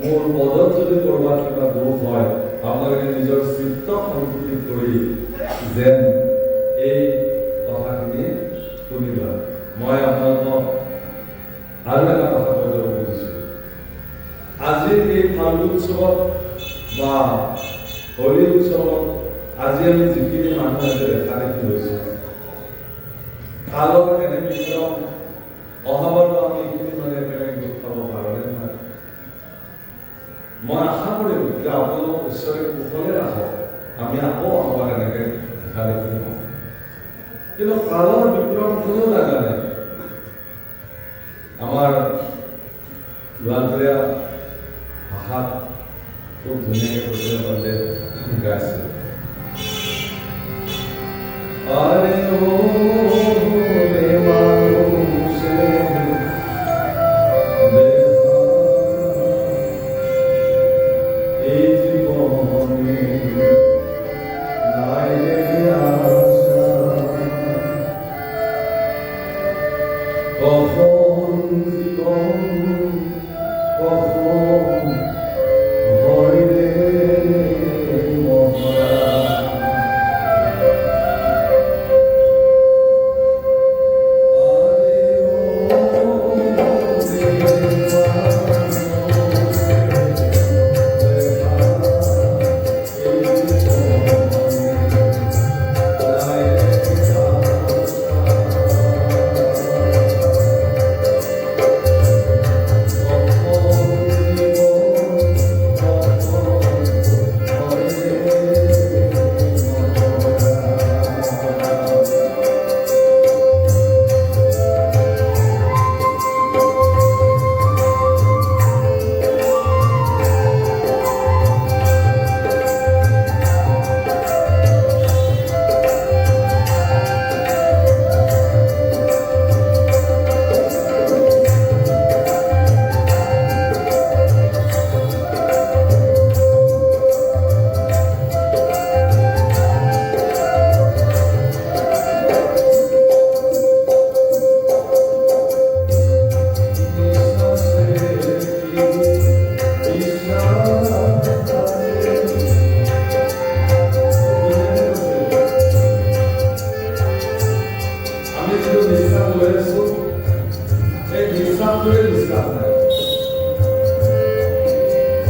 মোৰ পদত যদি কৰবাত কিবা দোষ হয় আপোনালোকে নিজৰ চিত্ত সংকুচিত কৰি যেন এই কথাখিনি শুনিবা। মই আপোনালোকক আৰু এটা কথা কৈ যাব খুজিছো। আজিৰ এই ফাল্গুন উৎসৱত বা হোলী উৎসৱত আজি আমি যিখিনি মানুহ আছে দেখা দেখি হৈছো, কালৰ এনে বিক্ৰম অহাবাৰো আমি এইখিনি মানে একেলগে গোট খাব পাৰোঁ নাই। মই আশা কৰিম যে আপোনালোক ঈশ্বৰে কুশলে ৰাখক, আমি আকৌ অহাবাৰ এনেকে দেখা দেখি হওঁ। কিন্তু কালৰ বিক্ৰম কোনেও নাজানে। আমাৰ গোৱালপৰীয়া ভাষাত খুব ধুনীয়াকৈ প্ৰচুৰ পালে গাইছিল। আৰে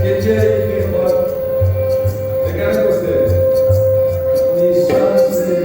এই যে এখানে করছে নিঃশ্বাসে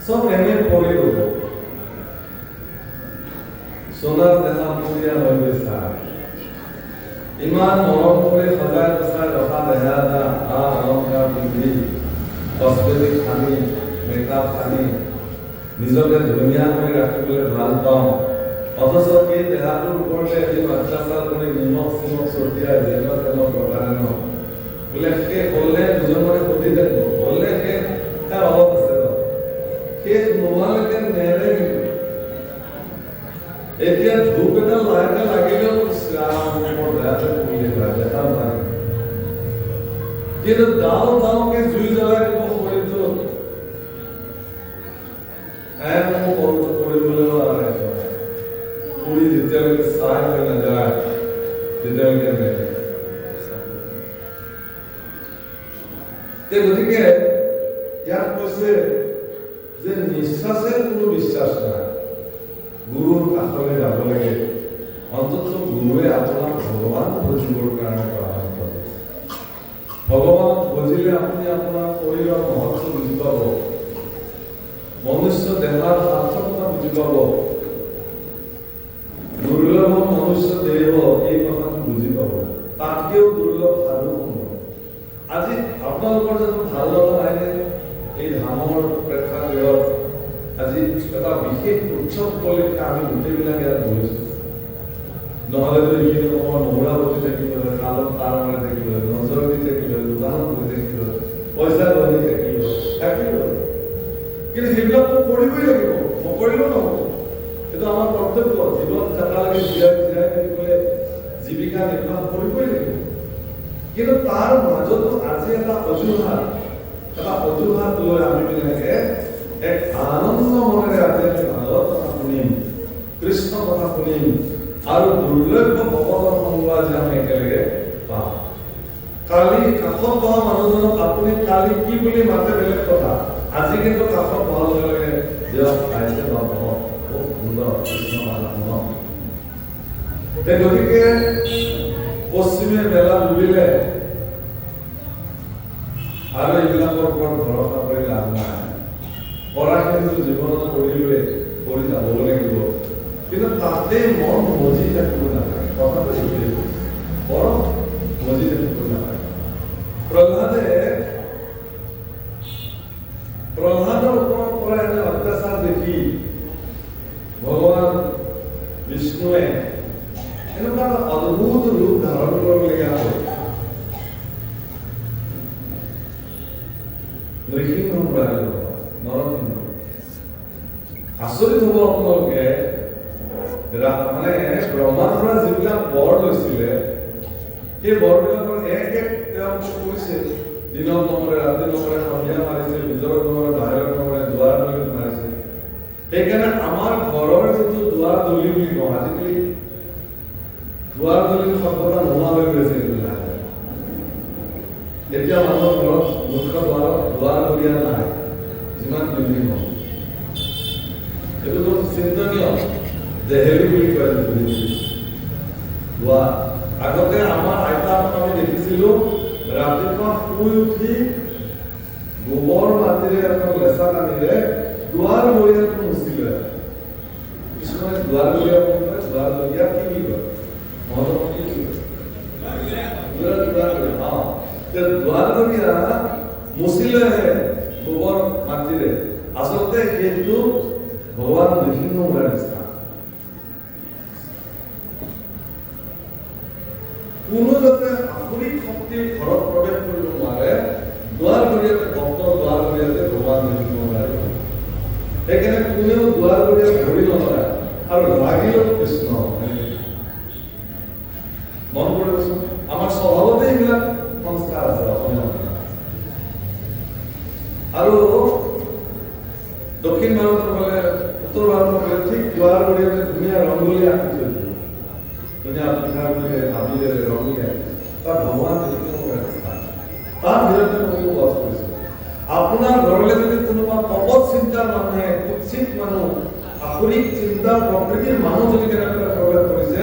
সব এমএ পড়ে দেব সোনার দেখা পুরিয়া হইবে স্যার ইমান মরম করে সজায় বসায় রখা দেখা দা আ অলংকার পিন্ধি কসমেটিক খানি মেকআপ খানি নিজকে ধুনীয়া কৰি ৰাখিবলৈ ভাল পাওঁ অথচ এই দেহাটোৰ ওপৰতে এদিন অত্যাচাৰ কৰি নিমখ চিমখ ছটিয়াই যেনে তেনে প্ৰকাৰে ন বোলে শেষ হ'লে দুজনৰে সুধি থাকিব হ'লে শেষ তাৰ অলপ আছে ন শেষ নোহোৱালৈকে নেৰে এতিয়া ধূপ এটা লাইটে লাগিলেও মোৰ দেহাতে পুৰি যায় দেখাও নাই কিন্তু দাও দাওকে জুই জ্বলাই দিব শৰীৰটো কৰিবলৈ যেতিয়ালৈকে চাই হৈ নাযায় তেতিয়ালৈকে গতিকে ইয়াত কৈছে যে নিশ্বাসে কোনো বিশ্বাস নাই, গুৰুৰ কাষলৈ যাব লাগে। অন্তত গুৰুৱে আপোনাক ভগৱান বুজিবৰ কাৰণে পৰামৰ্শ দিয়ে। ভগৱানক বুজিলে আপুনি আপোনাৰ শৰীৰৰ মহত্ব বুজি পাব, মনুষ্য দেহাৰ সাৰ্থকতা বুজি পাব, দুৰ্লভ মনুষ্য দেহ এই কথাটো বুজি পাব। তাতকেও দুৰ্লভ সাধু সম্ভৱ। আজি আপোনালোকৰ জানো ভাল লগা নাইনে? এই ধামৰ প্ৰেক্ষাগৃহত আজি এটা বিশেষ উৎসৱ উপলক্ষে আমি গোটেইবিলাক ইয়াত বহিছো। নহ'লেতো এইখিনি সময় মহুৰাৱতী থাকিব, কালত তাৰ মানে থাকিব, নজৰতী থাকিব, দোকানত বহি থাকিব, পইচা ধৰি থাকিব। কিন্তু সেইবিলাকতো কৰিবই লাগিব, নকৰিলেও নহ'ব। এইটো আমাৰ কৰ্তব্য। জীৱন থকালৈকে জীয়াই থাকিবলৈ জীৱিকা নিৰ্বাহ কৰিবই লাগিব। কিন্তু তাৰ মাজতো আজি এটা অজুহাত লৈ আমি বিলাকে এক আনন্দ মনেৰে আজি আমি ভাগৱত কথা শুনিম, কৃষ্ণ কথা শুনিম আৰু দুৰ্লভ্য ভগৱতৰ সংগ আজি আমি একেলগে পাম। কালি কাষত বহা মানুহজনক আপুনি কালি কি বুলি মাতে বেলেগ কথা, আজি কিন্তু কাষত বহাৰ লগে লগে দিয়ক আহিছে বা বহক, খুব সুন্দৰ কৃষ্ণ মাতা শুনক। গতিকে পশ্চিমে মেলা বুলিলে আৰু এইবিলাকৰ ওপৰত ভৰসা কৰি লাভ নাই। পঢ়াখিনিতো জীৱনত কৰিলোৱে, কৰি যাব লাগিব, কিন্তু তাতে মন মজি থাকিব নালাগে। কথাটো সেইটোৱে, বৰ মজি থাকিব নালাগে। প্ৰহ্লাদৰ ওপৰত পৰা এনে অত্যাচাৰ দেখি ভগৱান বিষ্ণুৱে এনেকুৱা এটা অদ্ভুত ৰূপ ধাৰণ কৰিবলগীয়া হ'ল। নৃসিংহ নৰসিংহ। আচৰিত হ'ব আপোনালোকে, মানে ব্ৰহ্মাৰ পৰা যিবিলাক বৰ লৈছিলে সেই বৰবিলাকৰ এক তেওঁলোকে কৰিছে। দিনত নমৰে, ৰাতি নমৰে, সন্ধিয়া মাৰিছে, ভিতৰত নমৰে, বাহিৰত নমৰে, দুৱাৰ দলিত মাৰিছে। সেইকাৰণে আমাৰ ঘৰৰ যিটো দুৱাৰ দলি বুলি কওঁ, আজিকালি দুৱাৰ দলিত শব্দটা নোহোৱা হৈ গৈছে। এতিয়া মানুহৰ ঘৰত মুখ্য দুৱাৰ দলিয়া নাই, যিমান বিল্ডিং হওক। এইটোতো চিন্তনীয়, দেহেলি বুলি কয় দুৱাৰ। আগতে আমাৰ আইতাহঁতক আমি দেখিছিলো ৰাতিপুৱা শুই উঠি গোবৰ মাটিৰে এখন লেচা টানিলে দুৱাৰ বৰিয়াটো মুচিলে। কিছুমানে দুৱাৰ বৰিয়া বুলি কয়, দুৱাৰ বৰিয়া কি বুলি কয়? মহতমণি কি কয়? দুৱাৰ বৰিয়া মুচিলেহে গোবৰ মাটিৰে। আচলতে সেইটো ভগৱান নৃসিংহ হোৱাৰ নিচিনা। কোনো যাতে আসুৰিক শক্তি ঘৰত প্ৰৱেশ কৰিব নোৱাৰে, দুৱাৰ বৰিয়াতে ভক্তৰ দুৱাৰ বৰিয়াতে ভগৱান নৃসিংহ হোৱাৰ। সেইকাৰণে কোনেও দুৱাৰ বৰিয়াত ধৰি নলগায় আৰু লাগিলেও কৃষ্ণ। মন কৰিবচোন, আমাৰ স্বভাৱতে এইবিলাক সংস্কাৰ আছে অসমীয়া। আৰু দক্ষিণ ভাৰতৰ ফালে, উত্তৰ ভাৰতৰ ফালে ঠিক দুৱাৰ বৰিয়াতে ধুনীয়া ৰংগলী আঁকি থৈ দিয়ে, ধুনীয়া পিঠাগুড়িৰে হাবিৰে ৰঙিলে। তাত ভগৱান তাৰ বিৰুদ্ধে মই বাস কৰিছো। আপোনাৰ ঘৰলৈ যদি কোনোবা পপত চিন্তাৰ মানুহে, কুৎসিত মানুহ, আসুৰিক চিন্তাৰ প্ৰকৃতিৰ মানুহ যদি কেনেকৈ প্ৰৱেশ কৰিছে,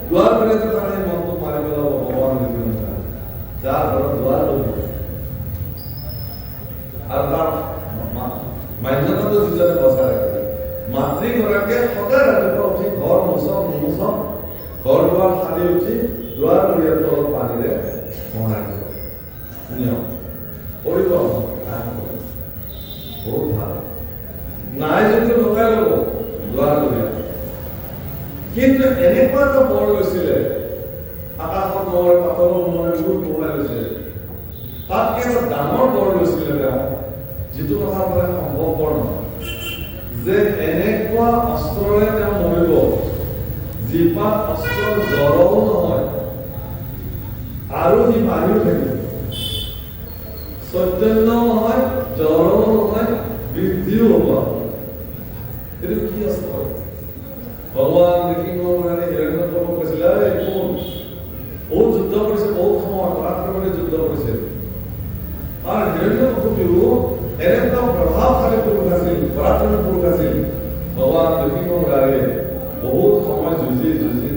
দুৱাৰ বৰিয়াতে তাৰ সেই মনটো মাৰি পেলাব ভগৱান নিৰ্মল। যাৰ ঘৰত দুৱাৰ দলি আৰু তাৰ মান্যতাটো যিজনে বচাই ৰাখে, মাতৃগৰাকীয়ে সদায় ৰাতিপুৱা উঠি ঘৰ মোচক নোমোচক, ঘৰ দুৱাৰ সাৰি উঠি দুৱাৰ বৰিয়াটো অলপ পানীৰে মোহাই দিব। নিয়ম কৰিব বহুত ভাল। নাই যদিও লগাই ল'ব দুৱাৰ বৰিয়া। কিন্তু এনেকুৱা এটা বৰ লৈছিলে, আকাশত নমৰে, পাতলত নমৰে, বহুত বহুৱাই লৈছে। তাতকে এটা ডাঙৰ বৰ লৈছিলে তেওঁ, যিটো কথা মানে সম্ভৱপৰ নহয়, যে এনেকুৱা অস্ত্ৰৰে তেওঁ মৰিব যিপাত অস্ত্ৰ জ্বৰও নহয় আৰু সি বাঢ়িও থাকিব, চৈতন্য নহয়, জ্বৰও নহয়, বৃদ্ধিও হ'ব। এইটো কি অস্ত্ৰ? ভগৱান নৃসিংহমুনিয়ে হিৰণ্যকশিপুক কৈছিলে, কোন বহুত যুদ্ধ কৰিছে, বহুত সময় পৰাক্ৰমেৰে যুদ্ধ কৰিছে। আৰু হিৰণ্যকশিপু এনেকুৱা প্ৰভাৱশালী পুৰুষ আছিল, পৰাক্ৰমী পুৰুষ আছিল। ভগৱান নৃসিংহমুনিয়ে বহুত সময় যুঁজি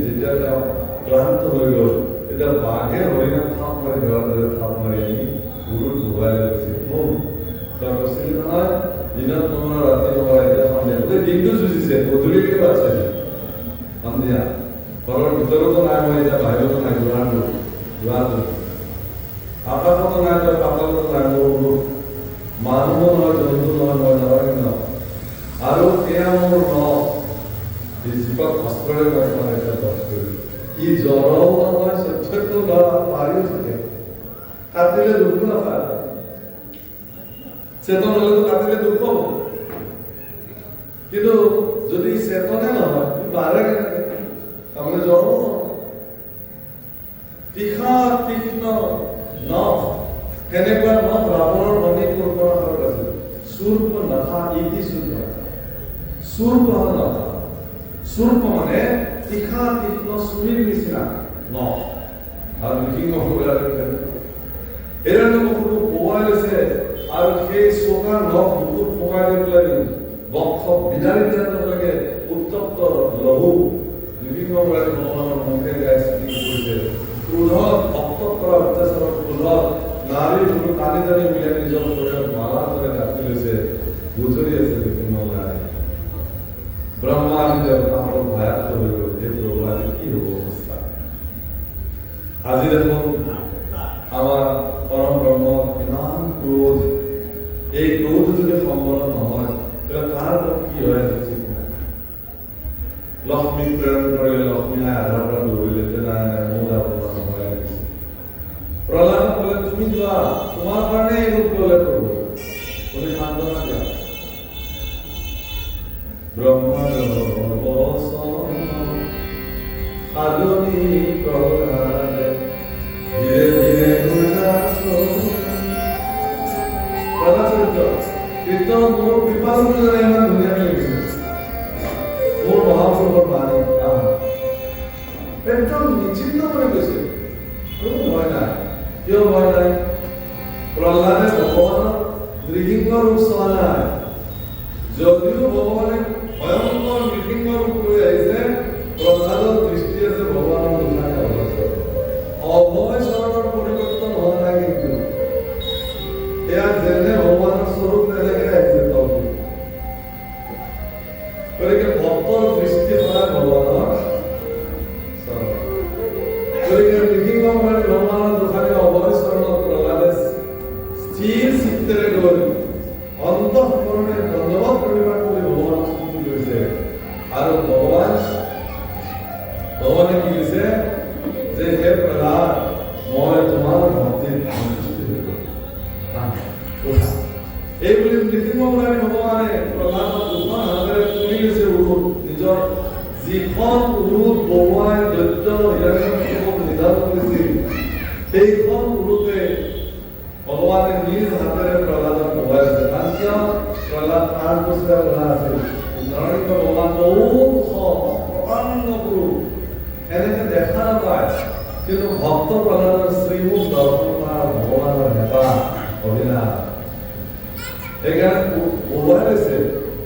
যেতিয়া তেওঁ ক্লান্ত হৈ গ'ল, তেতিয়া বাঘে হৰিণাক থাপ মাৰি ধৰাৰ দৰে থাপ মাৰি আনি গুৰুক ডুবাই লৈ গৈছিল। তই কৈছিলি নহয়, দিনত নমৰা ৰাতি নমৰা, এতিয়া সন্ধিয়া গোটেই দিনটো যুঁজিছে, গধূলিলৈকে বাচ্ছা সন্ধিয়া ঘৰৰ ভিতৰতো নাই, মই এতিয়া বাহিৰতো নাই, দুৱাৰটো আকাশতো নাই, তই পাতালতো নাই, মোৰ মানুহো নহয়, জন্তু নহয়, মই নালাগে ন। আৰু এয়া মোৰ ন জীপক অস্ত্ৰৰে মই মানে এটা বধ কৰিলো। ই জ্বৰও নহয়, সত্যটো ল'ৰা পাৰিও থাকে, কাটিলে দুখ নাপায়। চেতন হলেতো কাটিলে দুখ পাব, কিন্তু যদি চেতনে নহয় পাৰে কেনেকে? তাৰমানে জ্বৰো নহয়। তীক্ষ্ণ নখ, কেনেকুৱা নখ ৰাৱণৰ ভনী কল্পনা কৰা আছিল। সূৰ্প নথা ইতি সূৰ্প, সূৰ্প নথা, সূৰ্প মানে তীক্ষ্ণ চুৰিৰ নিচিনা নখ। আৰু হিৰণ্যকশিপুক বহুৱাই লৈছে আৰু সেই চৌকা নখ বুকুত সোমাই লৈ পেলাই বক্ষ বিদাৰি দিয়াৰ লগে লগে উত্তপ্ত লহু নৃসিংহমুনিয়ে ভগৱানৰ মুখে গাই স্মৃতি কৰিছে। ক্ৰোধত ভক্ত কৰা অত্যাচাৰত ক্ৰোধত নাৰী কোনো টানি টানি উলিয়াই নিজৰ শৰীৰত মালা দৰে গাঁঠি লৈছে, গুজৰি আছে নৃসিংহমুনিয়ে। ব্ৰহ্মা আদি দেৱতাসকল ভয়াক্ত হৈ গ'ল, হে প্ৰভু আজি কি হ'ব অৱস্থা? আজি দেখোন আমাৰ পৰম ব্ৰহ্ম ইমান ক্ৰোধ, এই ক্ৰোধ যদি সম্বৰণ নহয় তেতিয়াহ'লে কাৰ কি হয় ঠিক নাই। লক্ষ্মীক প্ৰেৰণ কৰিলে, লক্ষ্মীয়ে আধাৰ পৰা দৌৰিলে, নাই মোৰ যাব নহয় লাগিছে। প্ৰহ্লাদক ক'লে তুমি যোৱা, তোমাৰ কাৰণে এই ৰূপ ল'লে প্ৰভু, তুমি সান্তনা দিয়া। সাধনী প্ৰহ্লাদে ধীৰে ধীৰে কীৰ্তন মোৰ কৃপালুজনে ইমান ধুনীয়াকৈ লিখিছে। মোৰ মহাপুৰুষৰ বাণী একদম নিশ্চিন্ত কৰি কৈছে, কোনো ভয় নাই। কিয় ভয় নাই? প্ৰহ্লাদে ভগৱানৰ নৃসিংহ ৰূপ চোৱা নাই। যদিও ভগৱানে ভয়ংকৰ নৃসিংহ ৰূপ লৈ আহিছে, প্ৰহ্লাদৰ দৃষ্টি আছে ভগৱানৰ দুখানে অভয় চৰণৰ পৰিৱৰ্তন হোৱা নাই। কিন্তু এয়া যেনে ভগৱানৰ স্বৰূপ তেনেকে আহিছে। গতিকে ভক্তৰ দৃষ্টি সদায় ভগৱানৰ চৰণ। গতিকে নৃসিংহমুনিয়ে ভগৱানৰ দুখানে অভয় চৰণত প্ৰহ্লাদে স্থিৰ চিত্তেৰে গৈ অন্তঃকৰণে ধন্যবাদ পৰিমাণ কৰি ভগৱানক স্তুতি কৰিছে। আৰু ভগৱানে কি কৈছে যে হে প্ৰহ্লাদ, মই তোমাৰ ভক্তিত সন্তুষ্টি হৈ গ'লো। এই বুলি নৃসিংহমুনিয়ে ভগৱানে প্ৰহ্লাদক দুখন হাতেৰে তুলি লৈছে উৰুত। নিজৰ যিখন উৰুত বহুৱাই দৈত্য হিৰণ্যকশিপুক নিধন কৰিছিল, সেইখন উৰুতে ভগৱানে নিজ হাতেৰে প্ৰহ্লাদক বহুৱাই লৈছে। কাৰণ কিয়? প্ৰহ্লাদ প্ৰাণ বচোৱা কথা আছিল। নৰসিংহ ভগৱান বহুত প্ৰকাণ্ড পুৰুষ, এনেকে দেখা নাপায়, কিন্তু ভক্ত প্ৰহ্লাদৰ শ্ৰীমুখ দৰ্শন কৰা ভগৱানৰ হেঁপাহ অবিনাশ। সেইকাৰণে বহুৱাই লৈছে।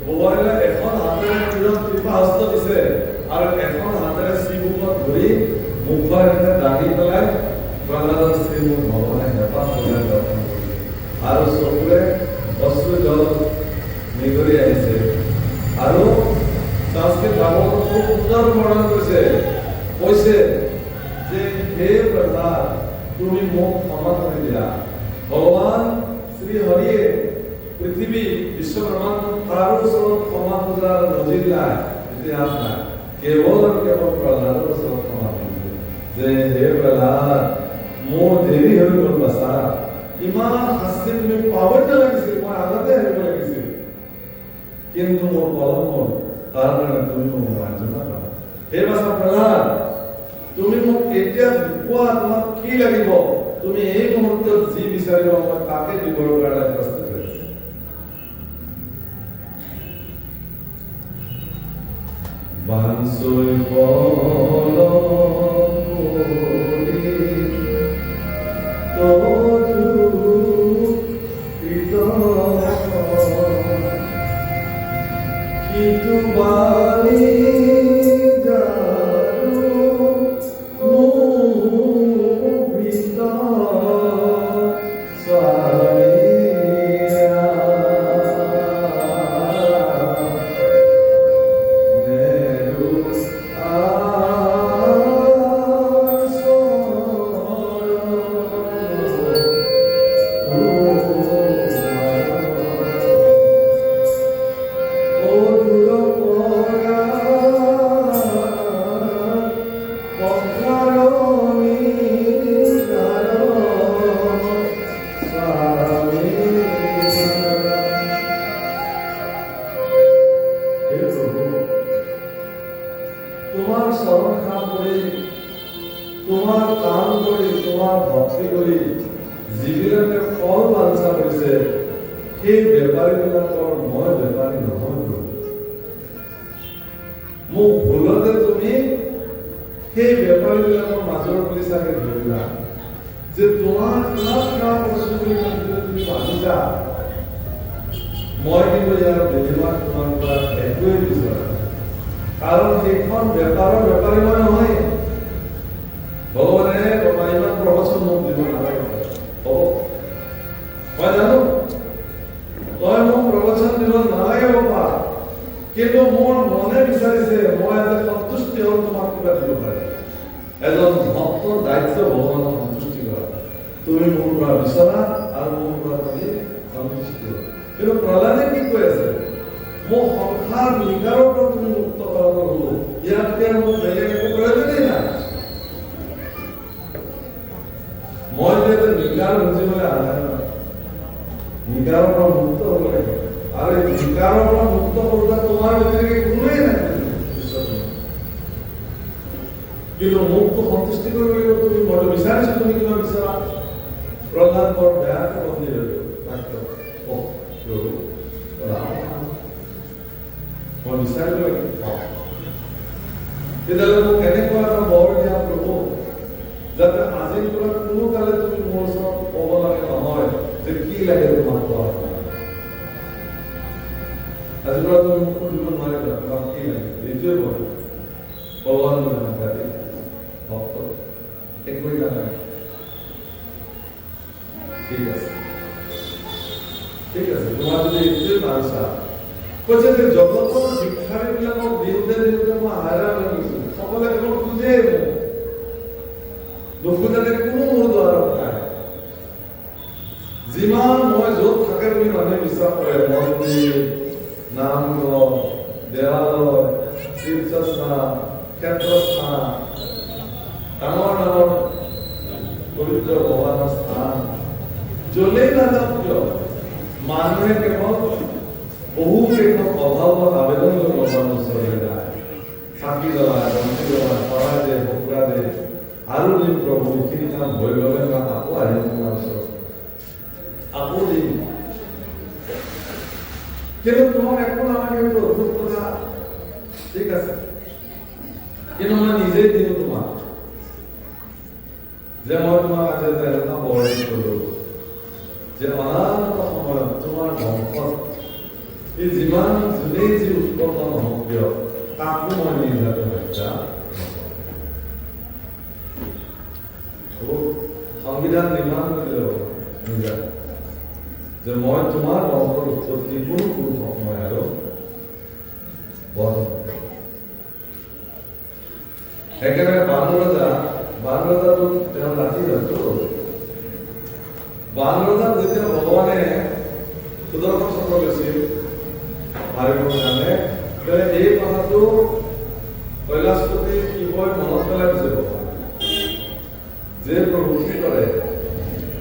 বহুৱাই লৈ এখন হাতেৰে নিজৰ কৃপা হস্ত দিছে আৰু এখন হাতেৰে শ্ৰীমুখত ধৰি মুখৰ এনেকে দাঙি পেলাই প্ৰহ্লাদৰ শ্ৰীমুখ ভগৱানে হেঁপাহ পলাই দৰ্শন কৰিছে। আৰু চকুৰে অশ্ৰু জল নিগৰি আহিছে। আৰু সংস্কৃত ভাগৱতত খুব সুন্দৰ বৰ্ণনা কৰিছে, কৈছে যে হে প্ৰহ্লাদ, তুমি মোক ক্ষমা কৰি দিয়া। ভগৱান শ্ৰী হৰিয়ে পৃথিৱী বিশ্ব ব্ৰহ্মাণ্ডত কাৰো ওচৰত ক্ষমা খোজাৰ নজিৰ নাই, ইতিহাস নাই। কেৱল আৰু কেৱল প্ৰহ্লাদৰ ওচৰত ক্ষমা খুজিছে যে হে প্ৰহ্লাদ, মোৰ দেৰি হৈ গ'ল বাছা, ইমান শাস্তি তুমি পাবই নালাগিছিল, মই আগতে আহিব লাগিছিল, কিন্তু মোৰ পলম হ'ল, তাৰ কাৰণে তুমি মোক মাৰ্জনা কৰা। হে বাছা প্ৰহ্লাদ, তুমি মোক এতিয়া কোৱা তোমাক কি লাগিব? তুমি এই মুহূৰ্তত যি বিচাৰিবা মই তাকে দিবৰ কাৰণে প্ৰস্তুত হৈ আছো। বাঞ্ছই ফল কিন্তু বাণী তোমাৰ স্মৰণ কৰে তোমাৰ কাম কৰে তোমাৰ ভক্তি কৰে জীৱিকাকে ফল বাঞ্ছা কৰিছে সেই বেপাৰীবিলাকৰ মই বেপাৰী নহয় মোক ভুলতে তুমি সেই বেপাৰীবিলাকৰ মাজৰ বুলি চাগে ধৰিলা যে তোমাৰ কিমান কাম কৰিছো বুলি তুমি ভাবিছা মই কিন্তু ইয়াৰ বিনিময়ত তোমাৰ পৰা একোৱেই বিচৰা কাৰণ সেইখন বেপাৰৰ বেপাৰী মই নহয় ভগৱানে ইমান প্ৰবচন মোক দিব নালাগে হ'ব মই জানো তই মোক প্ৰবচন দিব নালাগে বাবা কিন্তু মোৰ মনে বিচাৰিছে মই এটা সন্তুষ্টি হ'ল তোমাক কিবা দিব পাৰে এজন ভক্তৰ দায়িত্ব ভগৱানক সন্তুষ্টি কৰা তুমি মোৰ পৰা বিচৰা আৰু মোৰ পৰা তুমি সন্তুষ্টি কৰা কিন্তু প্ৰহ্লাদে কি কৈ আছে মোক সংসাৰ নিকাৰৰ পৰা তুমি মুক্ত কৰাব হ'ব ইয়াতকে মোক বেলেগ একো প্ৰয়োজনেই নাই মই যে নিকাৰ বুজিবলৈ আধাৰ নাই নিকাৰৰ পৰা মুক্ত হ'ব লাগে আৰু এই নিকাৰৰ পৰা মুক্ত কৰোঁতে তোমাৰ ব্যতিৰেকে কোনোৱেই নাই কিন্তু মোকতো সন্তুষ্টি কৰিব লাগিব তুমি মইতো বিচাৰিছো তুমি কিবা বিচৰা প্ৰহ্লাদ বৰ বেয়াকে বদলি ল'লো প্ৰভু মই বিচাৰিব লাগিব তেতিয়াহ'লে মোক এনেকুৱা এটা বৰ দিয়া প্ৰভু যাতে আজিৰ পৰা কোনো কালে তুমি মোৰ ওচৰত ক'ব লাগে নহয় যে কি লাগে তোমাক কোৱা আজিৰ পৰা তুমি মোক সুধিব নোৱাৰিবা তোমাক কি লাগে এইটোৱে কয় ভগৱান নালাগে ভক্ত একোৱেই নালাগে ঠিক আছে তোমাৰ যদি এইটোৱে মানিছা কৈছে যে জগতৰ ভিক্ষাৰীবিলাকক দিওঁতে মই হাইৰাণ হৈ গৈছো সকলোৱে কেৱল খোজেই মোক নোখোজাতে কোনো মোৰ দ্বাৰত নাই যিমান মই য'ত থাকে বুলি মানুহে বিশ্বাস কৰে মন্দিৰ নামঘৰ দেৱালয় তীৰ্থস্থান ক্ষেত্ৰস্থান ডাঙৰ ডাঙৰ পবিত্ৰ ভগৱানৰ স্থান য'লেই নাযাওক কিয় মানুহে কেৱল বহু কেইখন অভাৱত আবেদন কৰি ভগৱানৰ ওচৰলৈ যায় চাকি জ্বলায় বন্তি জ্বলায় শৰাই দিয়ে শুকুৰা দিয়ে আৰু দিন প্ৰভু এইখিনি কাম হৈ গ'লে মই আকৌ আহিম তোমাৰ ওচৰত আকৌ দিম কিন্তু তোমাক একো নালাগে এইটো অদ্ভুত কথা ঠিক আছে কিন্তু মই নিজেই দিওঁ তোমাক যে মই তোমাক আজি এটা বৰ্ণি কৰিলোঁ যে অনাগত সময়ত তোমাৰ বংশত এই যিমান যোনেই যি উৎপন্ন নহওক কিয় তাকো মই নিৰ্যাতন হত্যা সংবিধান নিৰ্মাণ কৰি ল'ব যে মই তোমাৰ বংশৰ উৎপত্তি কোনো সময় আৰু সেইকাৰণে বানৰজাটো তেওঁ ৰাতি যাতো বানৰজাত যেতিয়া ভগৱানে সুদৰ্শন চক্ৰ লৈছিল মাৰিবৰ কাৰণে এই কথাটো কৈলাশপতি শিৱই মনত পেলাই দিছে ভগৱান যে প্ৰভু কি কৰে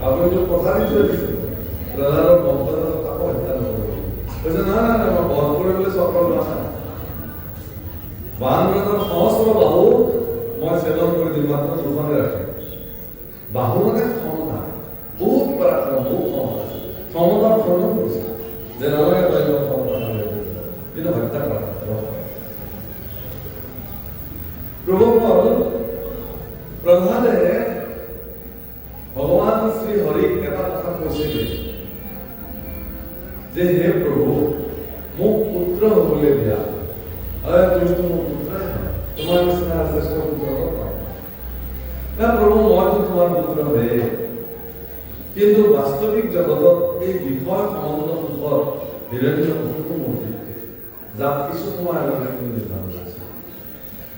আপুনিতো কথা দি থৈ দিছে প্ৰহ্লাদৰ বংশজাতক কাকো হত্যা নকৰিব কৈছে না মই বধ কৰিবলৈ চক্ৰ লোৱা নাই বানৰজাৰ সহস্ৰ বাহু মই ছেদন কৰি দিম মাত্ৰ দুখনে ৰাখিম বাহু মানে ক্ষমতা বহুত পৰাক্ৰম বহুত ক্ষমতাৰ খণ্ডন কৰিছে যে নালাগে তই ক্ষমতা কিন্তু হত্যা কৰা প্ৰভুসকল প্ৰহ্লাদে ভগৱান শ্ৰী হৰিক এটা কথা কৈছিল যে হে প্ৰভু মোক পুত্ৰ হ'বলৈ দিয়া। তুমিতো মোৰ পুত্ৰই হয়, তোমাৰ নিচিনা শ্ৰেষ্ঠ পুত্ৰ না প্ৰভু, মইতো তোমাৰ পুত্ৰ হয়ে। কিন্তু বাস্তৱিক জগতত এই বিষয় সম্বন্ধ সুখত হিৰণ্যকশিপু মোৰ পিতৃ, যাক কিছু সময় আগতে তুমি নিৰ্মাণ কৰিছা।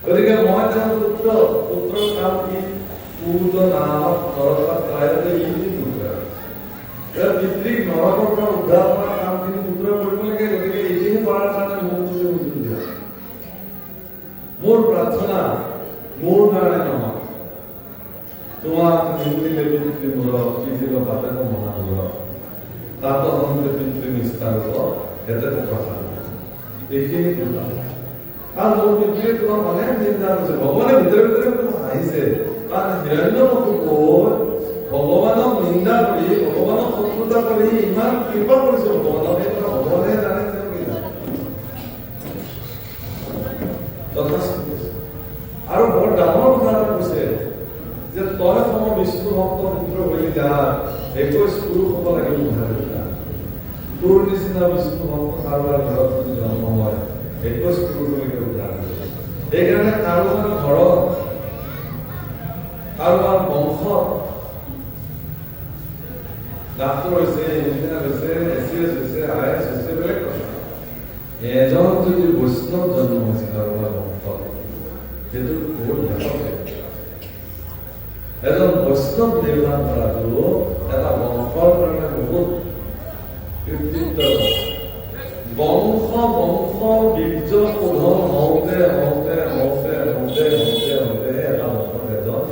গতিকে মই তেওঁৰ পুত্ৰৰ কাম কি? পূৰ্ব নামত নৰকাত প্ৰায়তে ইতি পুত্ৰ। পিতৃক নৰকৰ পৰা উদ্ধাৰ কৰা কামখিনি পুত্ৰই কৰিব লাগে। গতিকে এইখিনি কৰাৰ কাৰণে মোক তুমি সুযোগ দিয়া। মোৰ প্ৰাৰ্থনা মোৰ কাৰণে নহয়, তোমাক নিমিলিলে পিতৃ মূৰক পিতৃক বাপেক মহামূৰক তাতো সন্তে পিতৃ নিষ্ঠাৰ এতে কথা এইখিনি কথা। আৰু মোৰ পিতৃয়ে তোমাক অনেক চিন্তা কৰিছে। ভগৱানে ভিতৰে ভিতৰে মোক হাঁহিছে, কাৰণ হিৰণ্যকশিপু ভগৱানক নিন্দা কৰি ভগৱানক শত্ৰুতা কৰি ইমান কৃপা কৰিছে ভগৱানক, এই কথা ভগৱানে জানে তেওঁ কি জানে। আৰু বৰ ডাঙৰ কথা এটা কৈছে যে তই সম বিষ্ণু ভক্ত পুত্ৰ বুলি যাৰ 21 পুৰুষ হ'ব লাগিব মহাদেৱতা। তোৰ নিচিনা বিষ্ণু ভক্ত কাৰোবাৰ ঘৰত যদি জন্ম হয় 21 পুৰুষলৈকে উদ্ধাৰ কৰিব। সেইকাৰণে কাৰোবাৰ ঘৰত কাৰোবাৰ বংশত ডাক্তৰ হৈছে, ইঞ্জিনিয়াৰ হৈছে, এচিএছ হৈছে, IAS হৈছে, বেলেগ কথা। এজন যদি বৈষ্ণৱ জন্ম হৈছে কাৰোবাৰ বংশত, সেইটো বহুত ব্যাপক। এজন বৈষ্ণৱ নিৰ্মাণ কৰাটো এটা বংশৰ কাৰণে বহুত কৃতিত্ব। বংশ বীৰ্য শোধন হওঁতে হওঁতে হওঁতে হওঁতে হওঁতে হওঁতে এটা বংশত এজন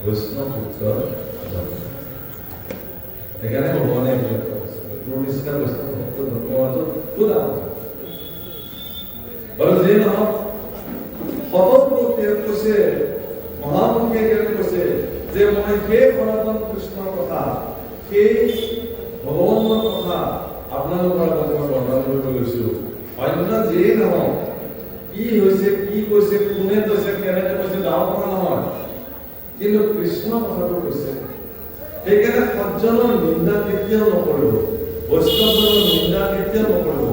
বৈষ্ণৱ পুত্ৰৰ জন্ম। সেইকাৰণে ভগৱানে এইবিলাক কৈছে, তোৰ নিচিনা বৈষ্ণৱ ভক্ত জন্ম হোৱাটো বহুত ডাঙৰ। বাৰু যি নহওক, শতপুৰুষে কৈছে, মহাপুৰুষে কৈছে যে মই সেই সনাতন কৃষ্ণৰ কথা, সেই ভগৱানৰ কথা আপোনালোকৰ আগত মই বৰ্ণনা কৰিব লৈছো। অন্য যিয়েই নহওক, কি হৈছে, কি কৈছে, কোনে কৈছে, কেনেকে কৈছে, ডাঙৰ কথা নহয়, কিন্তু কৃষ্ণ কথাটো কৈছে। সেইকাৰণে সজ্জনৰ নিন্দা কেতিয়াও নকৰিব, বৈষ্ণৱজনৰ নিন্দা কেতিয়াও নকৰিব।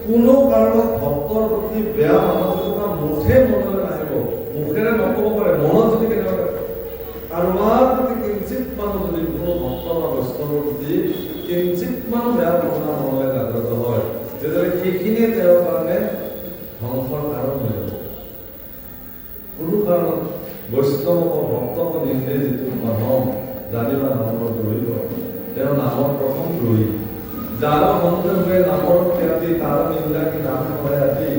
কোনো কাৰণত ভক্তৰ প্ৰতি বেয়া মানসিকতা মুঠে মনলৈ নাহিব। মুখেৰে নকব পাৰে, মনত যদি কেনেকুৱা কাৰোবাৰ প্ৰতি কিঞ্চিত মানুহ যদি কোনো ভক্ত বা বৈষ্ণৱৰ প্ৰতি কিঞ্চিত মানুহ বেয়া ভাৱনা মনলৈ জাগ্ৰত হয়, তেতিয়াহ'লে সেইখিনিয়ে তেওঁৰ কাৰণে ধ্বংসৰ কাৰণ হৈ যাব। কোনো কাৰণত বৈষ্ণৱ ভক্তক নিন্দে যিটো মানুহ জানিবা নামৰ দ্ৰোহী, তেওঁ নামৰ প্ৰথম দ্ৰোহী। যাৰ সন্দেহ হৈ নামৰ খ্যাতি তাৰ নিন্দা কি নাম হয় আদি।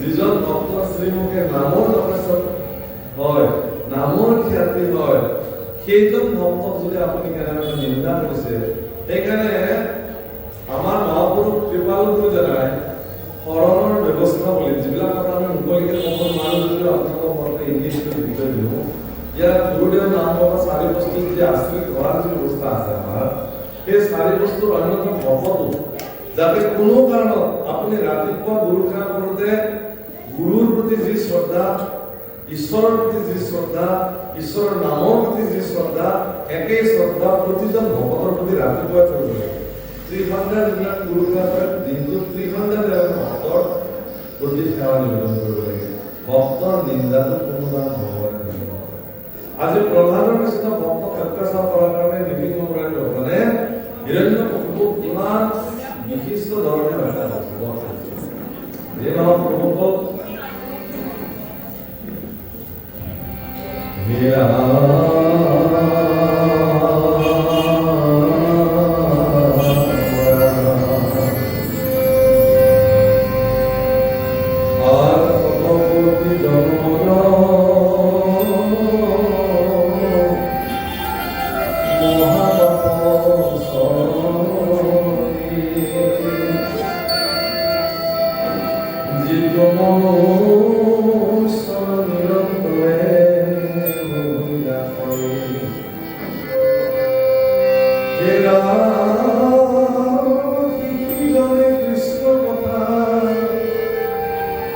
যিজন ভক্ত শ্ৰীমুখে নামৰ যথেষ্ট হয়, নামৰ খ্যাতি হয়, সেইজন ভক্তক যদি আপুনি কেনেকৈ নিন্দা কৰিছে। সেইকাৰণে আমাৰ মহাপুৰুষ কৃপালু গুৰুজনাই শৰণৰ ব্যৱস্থা বুলি যিবিলাক কথা আমি মুকলিকে ক'ব নোৱাৰো যদিও আপোনালোকৰ মতে ইংলিছটো লিখি দিওঁ। ইয়াত গুৰুদেৱ নাম বাবা 4 বস্তু যে আশ্ৰিত হোৱাৰ যি ব্যৱস্থা আছে আমাৰ, সেই 4 বস্তুৰ অন্যতম ভকতো, যাতে কোনো কাৰণত আপুনি ৰাতিপুৱা গুৰু সেৱা কৰোঁতে গুৰুৰ প্ৰতি যি শ্ৰদ্ধা, ঈশ্বৰৰ প্ৰতি যি শ্ৰদ্ধা, ঈশ্বৰৰ নামৰ প্ৰতি যি শ্ৰদ্ধা, একেই শ্ৰদ্ধা প্ৰতিজন ভকতৰ প্ৰতি ৰাতিপুৱা কৰিব লাগে। ত্ৰিসন্ধ্যা যিবিলাক গুৰু সেৱা কৰে, দিনটোত ত্ৰিসন্ধ্যা ভক্তৰ প্ৰতি সেৱা নিবেদন কৰিব লাগে। ভক্তৰ নিন্দাটো কোনো কাৰণ ভগৱানে কৰিব নকৰে। আজি প্ৰহ্লাদৰ নিচিনা ভক্তক অত্যাচাৰ কৰাৰ কাৰণে বিভিন্ন ভগৱানে হিৰণ্যকশিপুক ইমান বিশিষ্ট ধৰণে হত্যা কৰিছে। এই নহওক প্ৰভুসকল,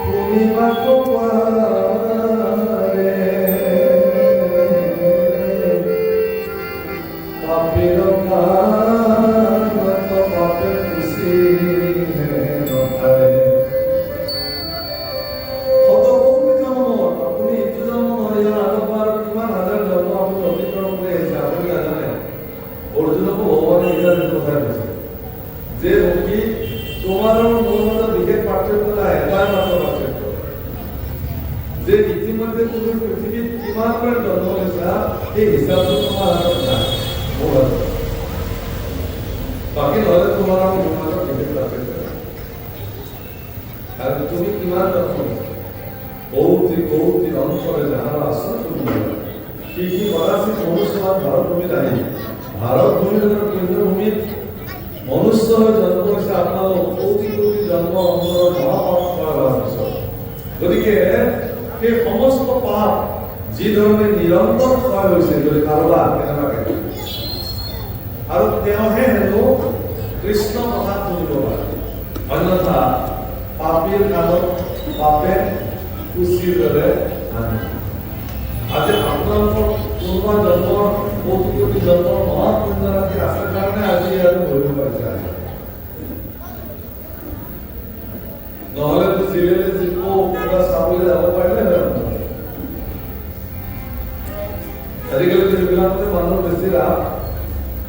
Kuni mako pare এটাই মাত্ৰ পাৰ্থক্য যে ইতিমধ্যে তুমি পৃথিৱীত কিমান বাৰ জন্ম লৈছা সেই হিচাপটো তোমাৰ হাতত নাই, মোৰ হাতত। বাকী নহ'লে তোমাৰ আৰু মোৰ হাতত বিশেষ পাৰ্থক্য নাই। আৰু তুমি কিমান জন্ম লৈছা কৌটি অন্তরে যাহারা আসন তুমি কি করাছি মনুষ্যমান ভারত ভূমি নাই। ভারত ভূমি কেন্দ্রভূমিত মনুষ্য হয়ে জন্ম হৈছে আপোনালোক কৌটি জন্ম অন্তৰৰ মহাপাপ কৰাৰ পিছত। গতিকে সেই সমস্ত পাপ যি ধৰণে নিৰন্তৰ ক্ষয় হৈছে যদি কাৰোবাৰ কেনেবাকে আৰু তেওঁহে হেনো কৃষ্ণ কথা শুনিব পাৰে, অন্যথা পাপীৰ কালত পাপে কুচিৰ দৰে আনে। আজি আপোনালোকৰ কোনোবা জন্মৰ কৌটি জন্মৰ মহাপুণ্য ৰাশি আছে কাৰণে আজি ইয়াত বহিব পাৰিছে। নহ'লেতো চিৰিয়েলে যিটো কিবা চাবলৈ যাব পাৰিলে আজিকালি সেইবিলাকতে মানুহৰ বেছি ৰাপ।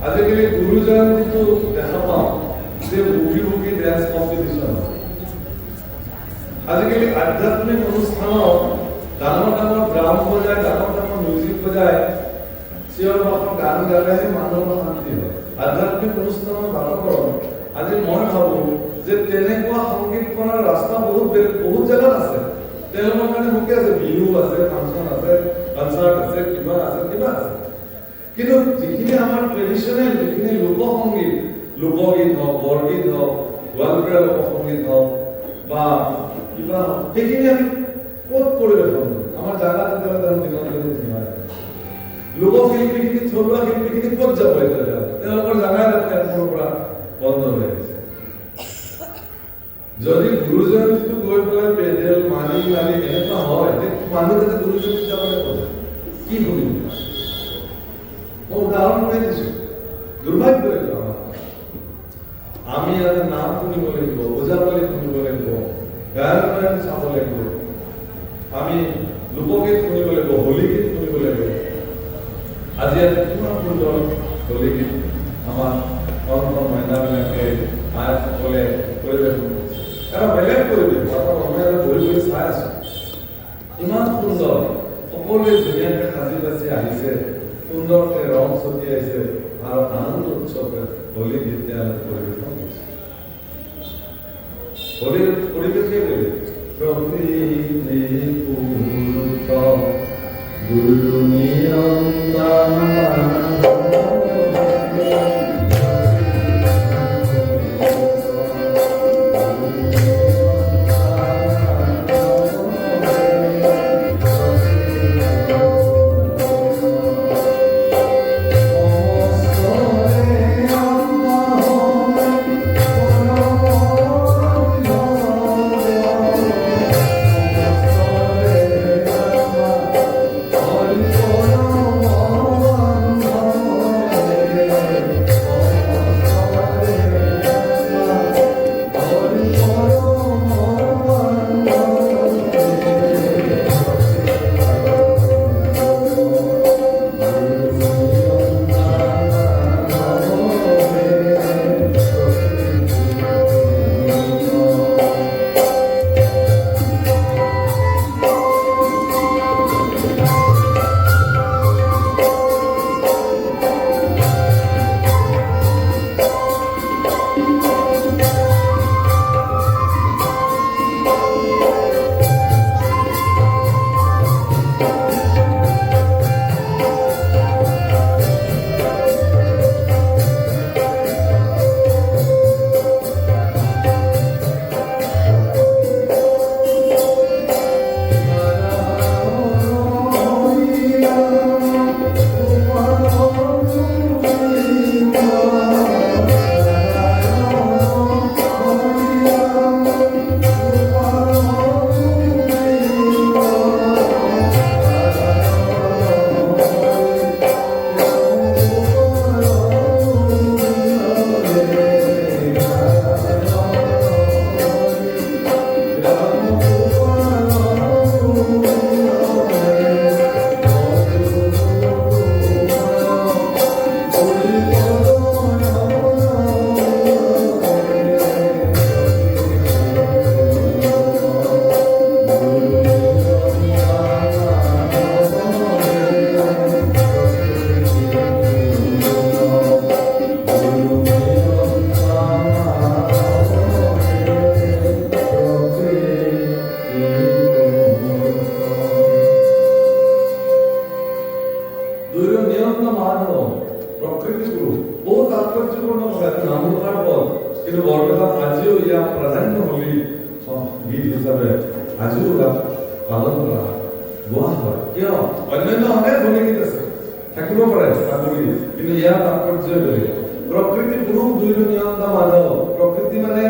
আজিকালি গুৰু জয়ন্তীটো দেখা পাওঁ যে মুখী ডেন্স কম্পিটিশ্যন। আজিকালি আধ্যাত্মিক অনুষ্ঠানত ডাঙৰ ডাঙৰ ড্ৰাম বজায়, ডাঙৰ ডাঙৰ মিউজিক বজায়, চিঞৰ বাখৰ গান গালেহে মানুহৰ শান্তি হয়। আধ্যাত্মিক অনুষ্ঠানৰ বাতাবৰণ আজি মই ভাবোঁ যে তেনেকুৱা সংগীত কৰাৰ ৰাস্তা বহুত জেগাত আছে। তেওঁলোকৰ কাৰণে সুখী আছে, বিহু আছে, ফাংচন আছে, কনচাৰ্ট আছে, কিবা আছে। কিন্তু যিখিনি আমাৰ ট্ৰেডিশ্যনেল যিখিনি লোকসংগীত, লোকগীত হওক, বৰগীত হওক, গোৱালপৰীয়া লোকসংগীত হওক বা কিবা সেইখিনি আমি ক'ত পৰিৱেশন কৰোঁ? আমাৰ জাগাত লোকশিল্পীখিনি, থলুৱা শিল্পীখিনি ক'ত যাব? এতিয়া তেওঁলোকৰ জাগাই এখনৰ পৰা বন্ধ হৈ আছে। যদি গুৰু জয়ন্তীটো গৈ পেলাই পেডেল মাৰি এনেকুৱা হয়, মানুহ যাতে গুৰু জয়ন্তী যাবলৈ ক'লে কি শুনিব? মই উদাহৰণ কৰি দিছোঁ, দুৰ্ভাগ্য এইটো আমাৰ। আমি ইয়াতে নাম শুনিব লাগিব, ওজাপালি শুনিব লাগিব, গায়ন চাব লাগিব, আমি লোকগীত শুনিব লাগিব, হোলীগীত শুনিব লাগিব। আজি ইয়াতে কিমান সুন্দৰ হোলীগীত আমাৰ মহিলাবিলাকে আইসকলে পৰিৱেশন কৰিছে। এটা বেলেগ পৰিৱেশ, মানুহে বহি চাই আছো, ইমান সুন্দৰ, সকলোৱে ধুনীয়াকে সাজি বাচি আহিছে, সুন্দৰকে ৰং ছটিয়াইছে আৰু আনন্দ উৎসৱে হোলী গীত তেওঁলোকে পৰিৱেশন কৰিছে। হোলীৰ পৰিৱেশেই বেলেগ। প্ৰকৃতি পূৰ্ত গুৰু গীত হিচাপে আজিও পালন কৰা গোৱা হয়। কিয়? অন্যান্য অনেক ভলি গীত আছে, থাকিব পাৰে তাকৰি, কিন্তু ইয়াৰ তাৎপৰ্য বেলেগ। প্ৰকৃতি পুৰুষ দুইটো নিয়ন্তা মাধৱ। প্ৰকৃতি মানে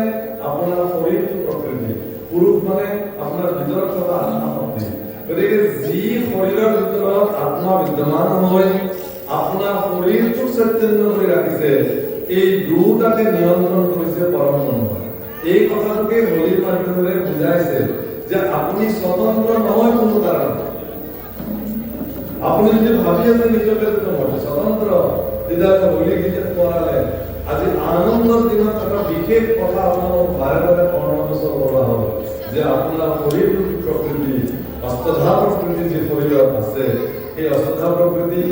আপোনাৰ শৰীৰটো প্ৰকৃতি, পুৰুষ মানে আপোনাৰ ভিতৰত থকা আত্মা শক্তি। গতিকে যি শৰীৰৰ ভিতৰত আত্মা বিদ্যমান হৈ আপোনাৰ শৰীৰটোক চৈতন্য কৰি ৰাখিছে, এই দুটাকে নিয়ন্ত্ৰণ কৰিছে পৰম ব্ৰহ্ম। এই কথাটোকে হোলীৰ মাধ্যমেৰে বুজাইছে যে আপুনি স্বতন্ত্ৰ নহয় কোনো কাৰণ। আপুনি যদি ভাবি আছে নিজকে স্বতন্ত্ৰ, তেতিয়াহ'লে হোলী গীতে কৰালে আজি আনন্দৰ দিনত এটা বিশেষ কথা আপোনালোক বাৰে বাৰে পৰামৰ্শ কৰা হ'ল যে আপোনাৰ শৰীৰটো প্ৰকৃতি, অষ্টধা প্ৰকৃতি যি শৰীৰত আছে, সেই অষ্টধা প্ৰকৃতি,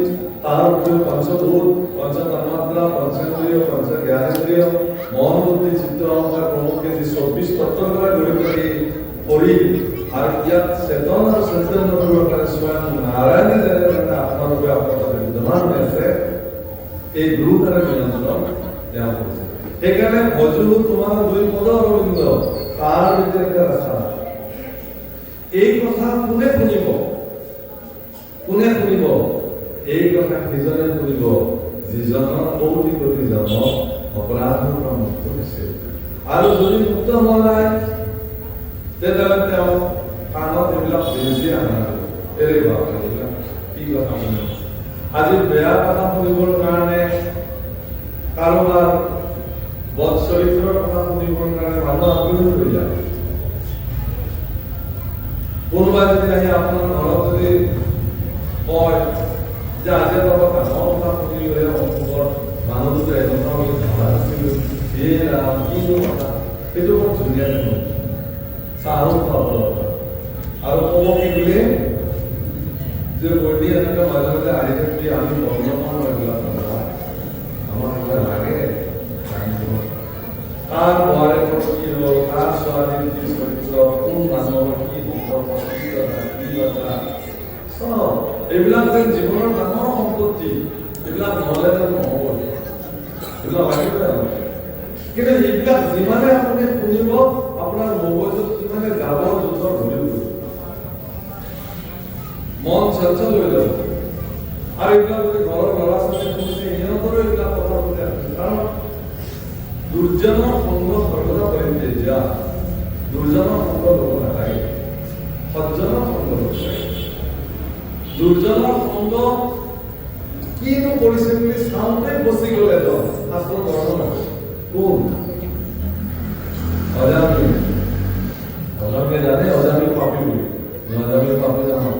তাৰ উপৰিও পঞ্চভূত, পঞ্চতন্মাত্ৰা, পঞ্চেন্দ্ৰিয়, পঞ্চজ্ঞানেন্দ্ৰিয়, মন বুদ্ধি চিত্ত অহংকাৰ প্ৰমুখে যি 24 তত্ত্বৰ দ্বাৰা গঠিত এই শৰীৰ, আৰু ইয়াত চেতন আৰু চৈতন্য কৰিবৰ কাৰণে স্বয়ং নাৰায়ণে যেনেধৰণে আপোনালোকে আপোনাৰ বিদ্যমান হৈ আছে, এই দুটাৰে নিয়ন্ত্ৰণ তেওঁ কৰিছে। সেইকাৰণে ভজু তোমাৰ দুই পদ অৰবিন্দ, তাৰ ভিতৰত এটা ৰাস্তা। এই কথা কোনে শুনিব? কোনে শুনিব? এই কথা সিজনে শুনিব যিজনৰ কৌটি কোটি জন্ম অপৰাধৰ পৰা মুক্ত হৈছে। আৰু যদি মুক্ত হোৱা নাই, তেতিয়াহ'লে তেওঁ কাণত এইবিলাক বেজি আনা এৰে এইবিলাক কি কথা শুনিব? আজি বেয়া কথা শুনিবৰ কাৰণে, কাৰোবাৰ বদ চৰিত্ৰৰ কথা শুনিবৰ কাৰণে মানুহ আগ্ৰহী হৈ যায়। কোনোবাই যদি আহি আপোনাৰ ঘৰত যদি কয় যে আজি অলপ ডাঙৰ কথা শুনিলে অসমৰ মানুহটো এনেকুৱা বুলি ভাবা নাছিলো, কিনো কথা, সেইটো বৰ ধুনীয়াকৈ শুনিব, চাহো খুৱাব আৰু ক'ব কি বুলি যে বৰ্ণী এনেকৈ মাজে মাজে আহি থাকি আমি বৰ্ণমান এইবিলাক আমাৰ এইবিলাক লাগে। কাৰ বোৱাৰীকৰ কি হ'ল, কাৰ ছোৱালীৰ কি চৰিত্ৰ, কোন মানুহৰ কি সম্পৰ্ক, কি কথা, কি কথা, চব এইবিলাক যে জীৱনৰ ডাঙৰ সম্পত্তি, এইবিলাক নহ'লে যেন নহ'ব, এইবিলাক লাগিব। কিন্তু এইবিলাক যিমানে আপুনি শুনিব, আপোনাৰ মগজুত সিমানে জাবৰ জোঁথৰ ভৰি পৰিব, মন চঞ্চল হৈ যাব। আৰু এইবিলাক যদি ঘৰৰ ল'ৰা ছোৱালী শুনিছে, সিহঁতৰো এইবিলাক কথা শুনি আছে। কাৰণ দুৰ্জনৰ সংগ সৰ্বদা পৰিত্যাজ্য, দুৰ্জনৰ সংগ ল'ব নালাগে, সজ্জনৰ সংগ ল'ব লাগে। দুৰ্জনৰ সংগ কিনো কৰিছে বুলি চাওঁতে বচি গ'লে তো শাস্ত্ৰ বৰ্ণনা কোন? অজামি। অজামিয়ে জানে অজামি পাপী বুলি, অজামি পাপী জানো।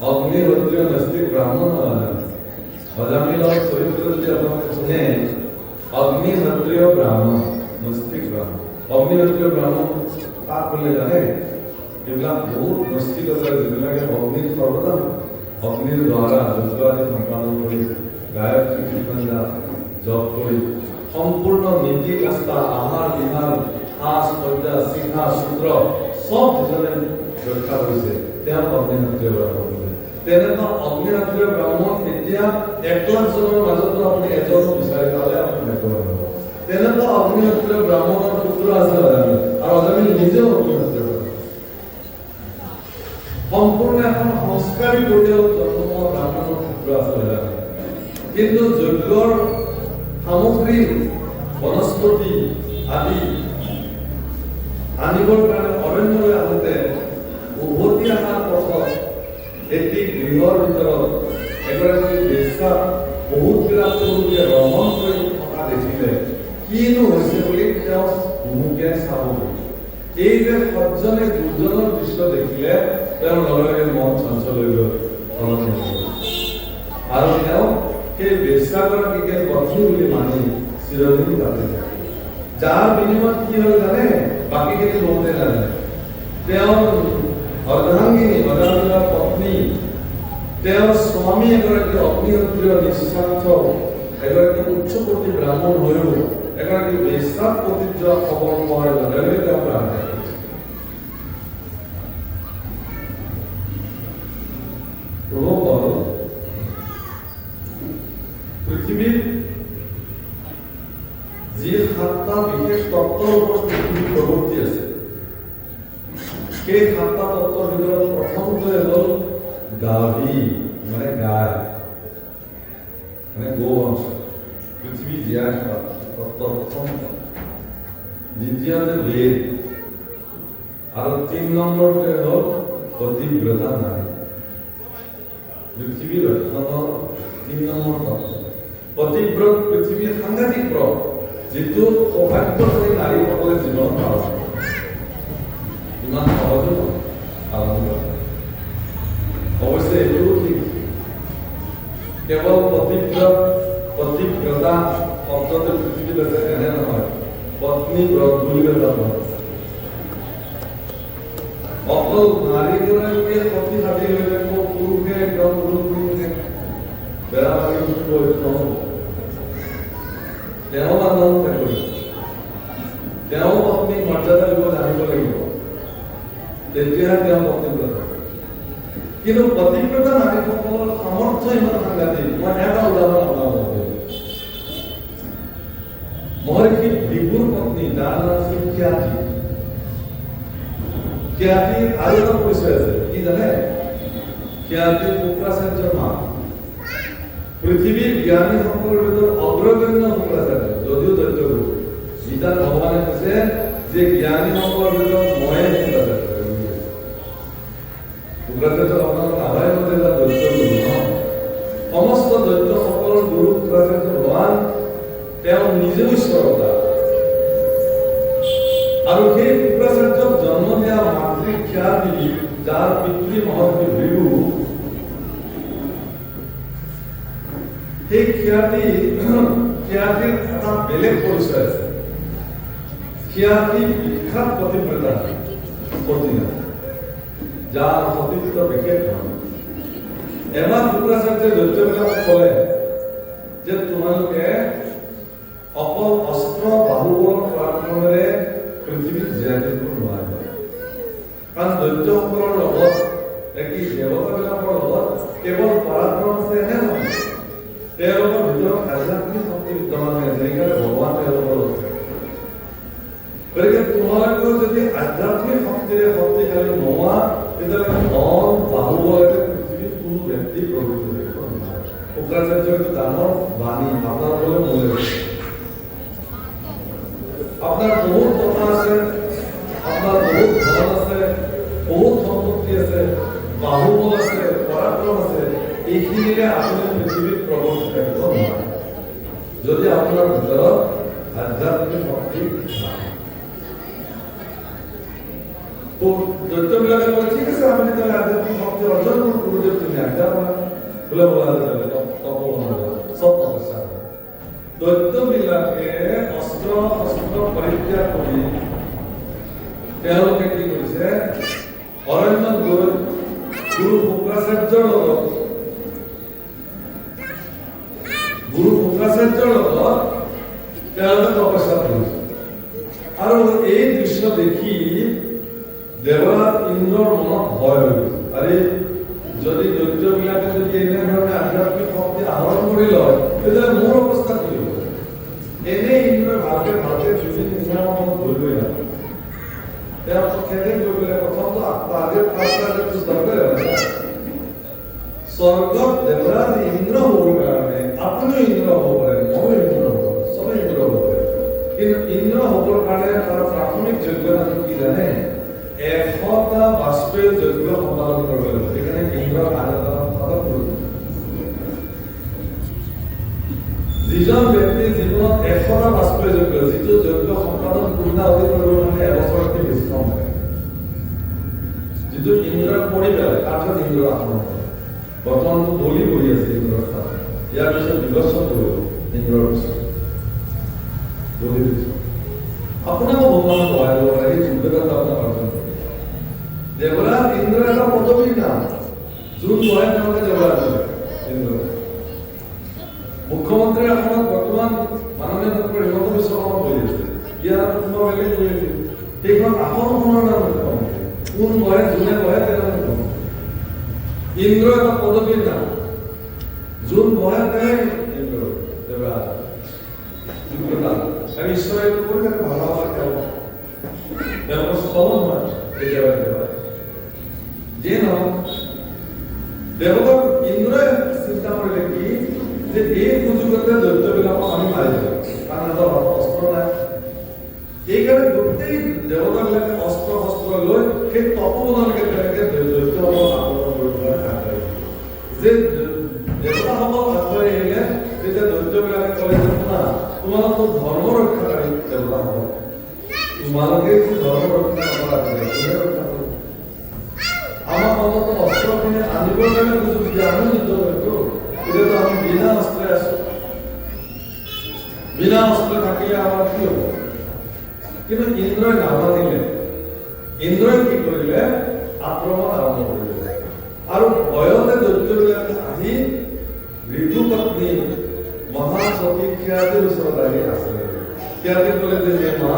অগ্নিহোত্ৰীয় নাস্তিক ব্ৰাহ্মণ অজামি। অজামিৰ লগত চৰিত্ৰ যদি আপোনালোকে শুনে, অগ্নিহোত্ৰীয় ব্ৰাহ্মণ, নাস্তিক ব্ৰাহ্মণ। অগ্নিহোত্ৰীয় ব্ৰাহ্মণ কাক বোলে জানে? এইবিলাক বহুত নষ্টিকতাৰ যিবিলাকে অগ্নিৰ সৰ্বদা অগ্নিৰ দ্বাৰা যজ্ঞ আদি সম্পাদন কৰি গায়ত্ৰী কীৰ্তনা জপ কৰি সম্পূৰ্ণ নীতি কাষ্টা, আহাৰ বিহাৰ, সাজ সজ্জা, চিহ্না সূত্ৰ চব যিজনে ৰক্ষা কৰিছে, তেওঁ অগ্নিহোত্ৰীয় ব্ৰাহ্মণ। তেনেকুৱা অগ্নিহোত্ৰীয় ব্ৰাহ্মণ এতিয়া 1,00,000 মাজতো আপুনি এজন বিচাৰি পালে আপুনি নেপাব। তেনেকুৱা অগ্নিহোত্ৰীয় ব্ৰাহ্মণৰ পুত্ৰ আছে অজামি, আৰু অজামি নিজেও অগ্নিহোত্ৰীয় সম্পূৰ্ণ এখন সংস্কাৰী পৰিয়ালত জন্ম হোৱা ব্ৰাহ্মণৰ পুত্ৰ আছে। কিন্তু যজ্ঞৰ সামগ্ৰী, বনস্পতি আদি আনিবৰ কাৰণে অৰণ্যলৈ আহোঁতে উভতি অহাৰ পথত এটি গৃহৰ ভিতৰত এগৰাকী বেশ্যা বহুতবিলাক পুৰুষে ৰমণ কৰি থকা দেখিলে কিনো হৈছে বুলি তেওঁ হুমুকিয়াই চাব। এই যে সজ্জনে দুৰ্জনৰ দৃশ্য দেখিলে তেওঁৰ লগে মন চঞ্চল হৈ গ'ল, সলনি হ'ল। আৰু তেওঁ সেই বেশ্যাগৰাকীকে পত্নী বুলি মানি চিৰদিন তাতে থাকে। যাৰ বিনিময়ত কি হ'ল জানে? বাকীখিনি বহুতে জানে। তেওঁ অৰ্ধাংগিনী, অজামিলৰ পত্নী, তেওঁৰ স্বামী এগৰাকী অগ্নিহোত্ৰীয় নিঃস্বাৰ্থ এগৰাকী উচ্চকোটি ব্ৰাহ্মণ হৈও এগৰাকী বেশ্যাত পতিত খবৰ পোৱাৰ লগে লগে তেওঁ প্ৰাণ ত্যাগ কৰিছে। পৃথিৱীত যি 7টা বিশেষ তত্ত্বৰ ওপৰত পৃথিৱীত প্ৰৱৰ্তি আছে, সেই সাতটা তত্ত্বৰ ভিতৰত প্ৰথমটোৱে হ'ল গাভী মানে গাই মানে গো অংশ পৃথিৱী জীয়াই থকা তত্ত্বৰ প্ৰথম দ্বিতীয়তে বেদ আৰু ৩ নম্বৰটোৱে হ'ল পতিব্ৰতা নাৰী পৃথিৱীৰ লক্ষণৰ ৩ নম্বৰ তত্ত্ব পতিব্ৰত পৃথিৱীৰ সাংঘাতিক প্ৰ যিটো সৌভাগ্যশালী নাৰীসকলে জীৱনত পালন কৰে ইমান সহজে পালন কৰে অৱশ্যে এইটোও ঠিক কেৱল পতিব্ৰতা শব্দটো পৃথিৱীত আছে এনে নহয় পত্নী ব্ৰত বুলি এটা আছে অকল নাৰীগৰাকীয়ে শক্তিশালী হৈ থাকিব পুৰুষে একদম পুৰুষে বেয়া লাগি তেওঁ আনন্দ থাকিব তেওঁ পত্নীক মৰ্যাদা দিব জানিব লাগিব তেতিয়াহে তেওঁ পতিব্ৰতা কিন্তু পতিব্ৰতা নাৰীসকলৰ সামৰ্থ্য ইমান সাংঘাতিক মই এটা উদাহৰণ আপোনালোকক দিম মহৰ্ষি ভৃগুৰ পত্নী যাৰ নাম আছিল খ্যাতি খ্যাতিৰ আৰু এটা পৰিচয় আছে কি জানে খ্যাতিৰ শুক্ৰাচাৰ্যৰ মা পৃথিৱীৰ জ্ঞানীসকলৰ ভিতৰত অগ্ৰগণ্য শুক্ৰাচাৰ্য যদিও দৈত্যগুৰু গীতাত ভগৱানে কৈছে যে জ্ঞানীসকলৰ ভিতৰত ময়ে শুক্ৰাচাৰ্য আপোনালোক নাভাই মতে এটা দৈত্যগুৰু নহয় সমস্ত দৈত্যসকলৰ গুৰু শুক্ৰাচাৰ্য ভগৱান তেওঁ নিজেও ঈশ্বৰতা আৰু সেই শুক্ৰাচাৰ্যক জন্ম দিয়া মাতৃ খ্যাতি যাৰ পিতৃ মহৰ্ষি ভৃগু সেই খ্যাতিৰ এটা বেলেগ পৰিচয় আছে খ্যাতি বিখ্যাত পতিব্ৰতা পত্নী যাৰ সতীত্ব বিশেষ ধৰণৰ এবাৰ শুক্ৰাচাৰ্যই দৈত্যবিলাকক ক'লে যে তোমালোকে অকল অস্ত্ৰ বাহুবল পৰাক্ৰমেৰে পৃথিৱীত জীয়াই থাকিব নোৱাৰিব কাৰণ দৈত্যসকলৰ লগত কি দেৱতাবিলাকৰ লগত কেৱল পৰাক্ৰম আছে এনে নহয় তেওঁলোকৰ ভিতৰত আধ্যাত্মিক শক্তি বিদ্যমান হৈ আছে সেইকাৰণে ভগৱান তেওঁলোকৰ লগত গতিকে তোমালোকেও যদি আধ্যাত্মিক শক্তিৰে শক্তিশালী নোহোৱা তেতিয়াহ'লে ধন বাহুবলেৰে পৃথিৱীত কোনো ব্যক্তি প্ৰভূত থাকিব নোৱাৰে শুক্ৰাচাৰ্যৰ এইটো ডাঙৰ বাণী আপোনালোকলৈ মূল্য আপনার বহুত কথা আছে আপনার বহুত ধন আছে বহুত সম্পত্তি আছে বাহুবল আছে পরাক্রম আছে এইখিনিৰে আপুনি পৃথিৱীত প্ৰৱেশ কৰিব নোৱাৰে যদি আপোনাৰ ভিতৰত আধ্যাত্মিক শক্তি নাই তো দৈত্যবিলাকে বলে ঠিক আছে আমি তাহলে আধ্যাত্মিক শক্তি অর্জন করবো যে তুমি আজ্ঞা পান বলে বলা যাবে তপবন সব তপস্যা দৈত্যবিলাকে অস্ত্ৰ শস্ত্ৰ পৰিত্যাগ কৰি তেওঁলোকে কি কৰিছে অৰণ্যত গৈ গুৰু শুক্ৰাচাৰ্যৰ লগত তেওঁলোকে তপস্যা কৰিছে আৰু এই দৃশ্য দেখি দেৱৰাজ ইন্দ্ৰৰ মনত ভয় হৈ গৈছে আৰে যদি দৈত্যবিলাকে যদি এনেধৰণে আধ্যাত্মিক শক্তি আহৰণ কৰি লয় তেতিয়াহ'লে মোৰ অৱস্থা কি হ'ব এনেই ইন্দ্ৰই ভালকে দুদিন নিশাৰ মনত ধৰিবই নাপায় তেওঁ খেলে গৈ পেলাই প্ৰথমটো স্বৰ্গত দেৱৰাজ ইন্দ্ৰ হ'বৰ কাৰণে আপুনিও ইন্দ্ৰ হ'ব পাৰে ময়ো ইন্দ্ৰ হ'ব চবে ইন্দ্ৰ হ'ব পাৰে কিন্তু ইন্দ্ৰ হ'বৰ কাৰণে তাৰ প্ৰাথমিক যোগ্যতাটো কি জানে 100টা বাষ্পীয় যজ্ঞ সম্পাদন কৰিব লাগিব সেইকাৰণে ইন্দ্ৰৰ আন এটা সদক যিজন ব্যক্তিৰ জীৱনত 100টা বাষ্পীয় যজ্ঞ যিটো যজ্ঞ সম্পাদন পূৰ্ণাহুতি কৰিবৰ কাৰণে এবছৰতকৈ বেছি সময় যিটো ইন্দ্ৰক কৰি পেলাই তাৰপিছত ইন্দ্ৰৰ আক্ৰমণ কৰে বৰ্তমানটো বলি কৰি আছে ইন্দ্ৰৰ স্থান ইয়াৰ পিছত বিবৰ্ষণ কৰিব ইন্দ্ৰৰ পিছত বলি পিছত আপোনাকো ভগৱানক সহায় কৰিব পাৰে সেই যোগ্যতাটো আপোনাক অৰ্জন কৰিব দেৱৰাজ ইন্দ্ৰৰ এটা পদবীৰ নাম যোন বহে তেওঁলোকে দেৱৰাজ ইন্দ্ৰ মুখ্যমন্ত্ৰীৰ আসনত বৰ্তমান মাননীয় ডক্টৰ হিমন্ত বিশ্ব শৰ্মা বহি আছে ইয়াত কোনোবা বেলেগ বহি আছে সেইখন আসনখনৰ নাম মুখ্যমন্ত্ৰী কোন বহে যোনে বহে তেওঁ ইন্দ্ৰ এটা পদবীৰ নাম যোন বহে তেওঁ ইন্দ্ৰ দেৱৰাজ যোগ্যতা আৰু ঈশ্বৰে এইটো কৰি থাকে ভাল তেওঁলোকৰ স্থলন হয় কেতিয়াবা কেতিয়াবা যিয়ে নহওক দেৱতাক ইন্দ্ৰই চিন্তা কৰিলে কি যে এই সুযোগতে দৈত্যবিলাকক আমি মাৰি দিওঁ, কাৰণ এটা অস্ত্ৰ নাই। এইকাৰণে গোটেই দেৱতাবিলাকে অস্ত্ৰ শস্ত্ৰ লৈ সেই তপবনলৈকে তেনেকে দৈত্যসকলক আক্ৰমণ কৰিবলৈ আগবাঢ়ি যে দেৱতাসকল আগবাঢ়ি আহিলে তেতিয়া দৈত্যবিলাকে ক'লে যে শুনা, তোমালোক ধৰ্ম ৰক্ষাকাৰী দেৱতাসকল, তোমালোকে ধৰ্ম ৰক্ষা নকৰা, কোনে ৰক্ষা কৰিব? আমাৰ অন্তত অস্ত্ৰখিনি আনিবৰ কাৰণে সুযোগ দিয়া, আমি যুদ্ধ কৰিছো, এতিয়াতো আমি বিনা অস্ত্ৰে আছো। বিনা অস্ত্ৰ থাকিলে আমাৰ কি হ'ব? কিন্তু ইন্দ্ৰই নামানিলে। ইন্দ্ৰই কি কৰিলে? আক্ৰমণ আৰম্ভ কৰিলে। আৰু ভয়তে দৈত্যবিলাকে আহি ঋতুপত্নী মহাসতী খ্যাতিৰ ওচৰত আহি আছিলে। খ্যাতি ক'লে যে হে মা,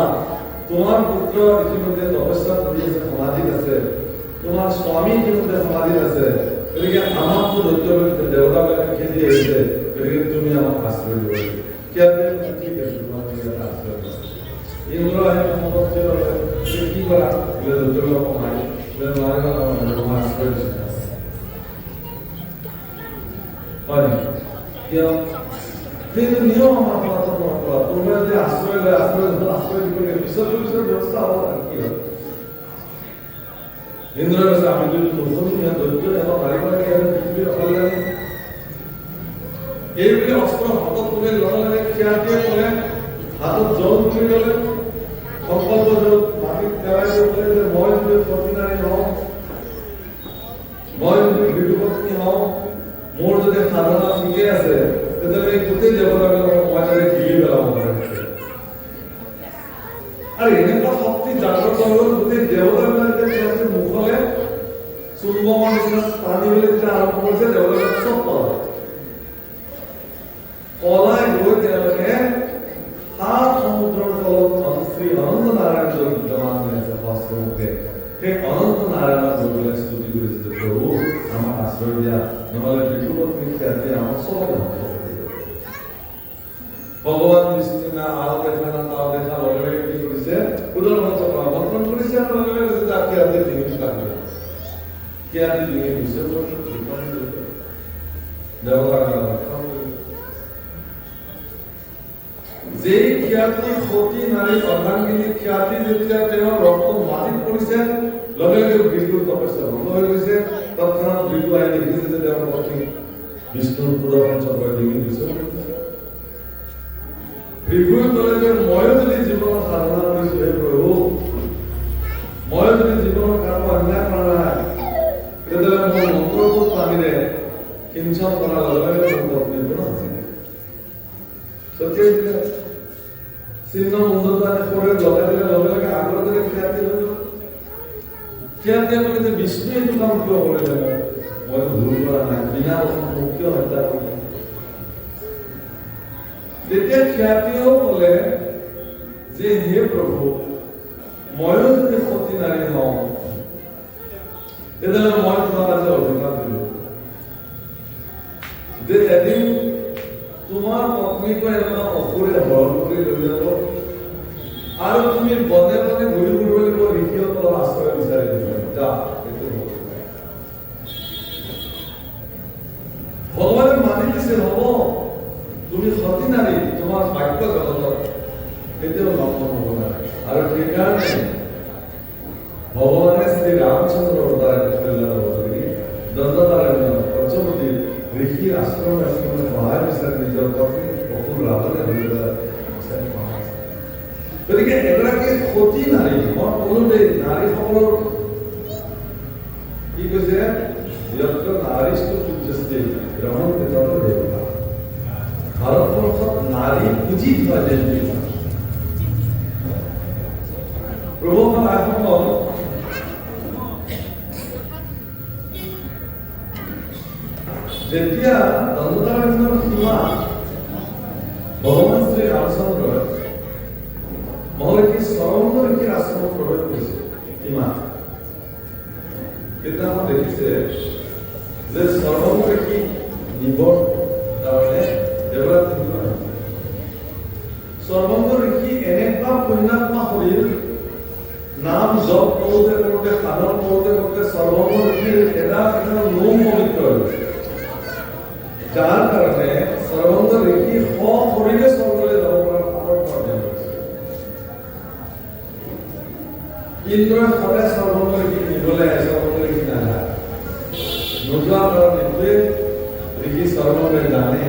তোমাৰ পুত্ৰ ইতিমধ্যে তপস্যা কৰি আছে, সমাধিত আছে, তোমাৰ স্বামী ইতিমধ্যে সমাধিত আছে, গতিকে আমাকতো দেৱতাবিলাকে খেদি আহিছে, গতিকে তুমি আমাক আশ্ৰয় দিব লাগিব। খ্যাতি ঠিক আছে, তোমাক আশ্ৰয় দিব। ইন্দ্ৰ আহি সমস্যা ল'লে যে কি কৰা, বোলে দৈত্যবিলাকক মাৰি বোলে নোৱাৰিবা, তোমাৰ আশ্ৰয় দিছে। হয় নেকি? কিয়? কিন্তু নিয়ম আমাৰ সমাজত নকৰা, কোনোবাই যদি আশ্ৰয় লয়, আশ্ৰয় দিব পিছত ব্যৱস্থা হ'ব, কি হয়? ইন্দ্ৰই কৈছে আমি যদি নুশুনো দৈত্য এবাৰ মাৰিব লাগে, পৃথিৱীৰ অকল্যাণ এইবুলি অস্ত্ৰ হাতত তুলি লগে লগে খ্যাতিয়ে ক'লে, হাতত জল তুলি ল'লে, সংকল্প জল মাটিত পেলাই দি ক'লে যে মই যদি সতী নাৰী হওঁ, মই যদি ঋতুপত্নী হওঁ, মোৰ যদি সাধনা ঠিকে আছে, তেতিয়াহ'লে গোটেই দেৱতাবিলাকক মই তাকে গিলি পেলাব পাৰে। আৰু এনেকুৱা শক্তি জাগ্ৰত হৈ গ'ল, গোটেই দেৱতাবিলাকে খ্যাতিৰ মুখলে চুম্বনৰ নিচিনা টানিবলৈ যেতিয়া আৰম্ভ কৰিছে, দেৱতাবিলাক চব পলাই গৈ তেওঁলোকে 7 সমুদ্ৰৰ তলত শ্ৰী অনন্ত নাৰায়ণ বিদ্যমান হৈ আছে সহস্ৰমুখে। সেই অনন্ত নাৰায়ণক গৈ পেলাই স্তুতি কৰিছে যে প্ৰভু আমাক আশ্ৰয় দিয়া, নহ'লে ঋতুপত্নী খ্যাতি আমাক চব ধ্বংস কৰি দিব। ভগৱান বিষ্ণু না আও দেখা না তাও দেখা, লগে লগে কি কৰিছে? সুদৰ্শন চক্ৰ মন্থন কৰিছে আৰু লগে লগে কৈছে যে খ্যাতি ডিঙি কাটি খ্যাতি ডিঙি গুচি দেৱতাক যে খ্যাতি সতী নাৰী অৰ্ধাংগিনী খ্যাতি যেতিয়া তেওঁৰ ৰক্ত মাটিত পৰিছে, লগে লগে বিষ্ণুৰ তপস্যা ভংগ হৈ গৈছে। তৎক্ষণাৎ বিষ্ণু আহি দেখিছে যে তেওঁৰ পত্নী বিষ্ণুৰ সুদৰ্শন চক্ৰই ডিঙি গুচি ভৃগুৱে ক'লে যে ময়ো যদি জীৱনত সাধনা কৰিছো, হে প্ৰভু, ময়ো যদি জীৱনত কাৰো অন্যায় কৰা নাই, তেতিয়াহ'লে মোৰ মন্ত্ৰপুত পানীৰে সিঞ্চন কৰাৰ লগে লগে মোৰ পত্নীৰ গুণ আছে। সত্যই দিলে চিহ্ন মুণ্ডত শৰীৰ লগাই দিলে লগে লগে আগৰ দৰে খ্যাতি হৈ গ'ল। খ্যাতিয়ে ক'লে যে বিষ্ণুৱে এইটো কাম কিয় কৰিলে? মইতো ভুল কৰা নাই, বিনা মোক কিয় হত্যা কৰিলে? তেতিয়া খ্যাতিয়েও ক'লে যে হে প্ৰভু, ময়ো যদি সতী নাৰী হওঁ, তেতিয়াহ'লে মই তোমাক আজি অধিকাৰ দিলো যে এদিন তোমাৰ পত্নীকো এনেকুৱা অসুৰে হৰণ কৰি লৈ যাব, আৰু তুমি বনে বনে ঘূৰি ফুৰিব লাগিব, ঋষিসকলৰ আশ্ৰয় বিচাৰি যা। ভগৱানে মানি দিছে, হ'ব তুমি সতী নাৰী, তোমাৰ ভাগ্য জগতত কেতিয়াও লক্ষণ হ'ব নালাগে। আৰু সেইকাৰণে ভগৱানে শ্ৰী ৰামচন্দ্ৰৰ দ্বাৰা দণ্ডনাৰায়ণ পঞ্চৱতী ঋষিৰ আশ্ৰমে সহায় বিচাৰি নিজৰ পত্নী অসুৰ ৰাৱণে হৈ পেলাই গতিকে এগৰাকী সতী নাৰী, মই ক'লো দেই, নাৰীসকলৰ কি কৈছে? যত্ৰ নাৰীস্তু সূৰ্যস্তে গ্ৰহণ তত্ৰ দেৱতা। ভাৰতবৰ্ষত নাৰী পূজিত হয় দেৱী। প্ৰভুসকল আইসকল যেতিয়া দণ্ডনাৰায়ণৰ সীমা ভগৱান শ্ৰী ৰামচন্দ্ৰই মহৰ্ষি সৰমঙ্গ ঋষিৰ আশ্ৰমত প্ৰৱেশ কৰিছে, সীমা সেইদিনাখন দেখিছে যে সৰমঙ্গ ঋষি নিবৰ কাৰণে দেৱৰাজ সৰমঙ্গ ঋষি এনেকুৱা পুণ্যাত্মা শৰীৰ নাম জপ কৰোঁতে কৰোঁতে সাধন কৰোঁতে কৰোঁতে সৰ্বঙ্গ ঋষিৰ এটা নোম পবিত্ৰ হৈ গৈছে। যাৰ কাৰণে সৰ্বঙ্গ ঋষি সশৰীৰে স্বৰ্গলৈ যাব পৰা সামৰ্থ্য অৰ্জন কৰিছে। ইন্দ্ৰই সদায় সৰ্বঙ্গ ঋষি নিবলৈ আহে, সৰ্বঙ্গ ঋষি নাযায়। নোযোৱাৰ কাৰণ এইটোৱে ঋষি সৰ্বঙ্গই জানে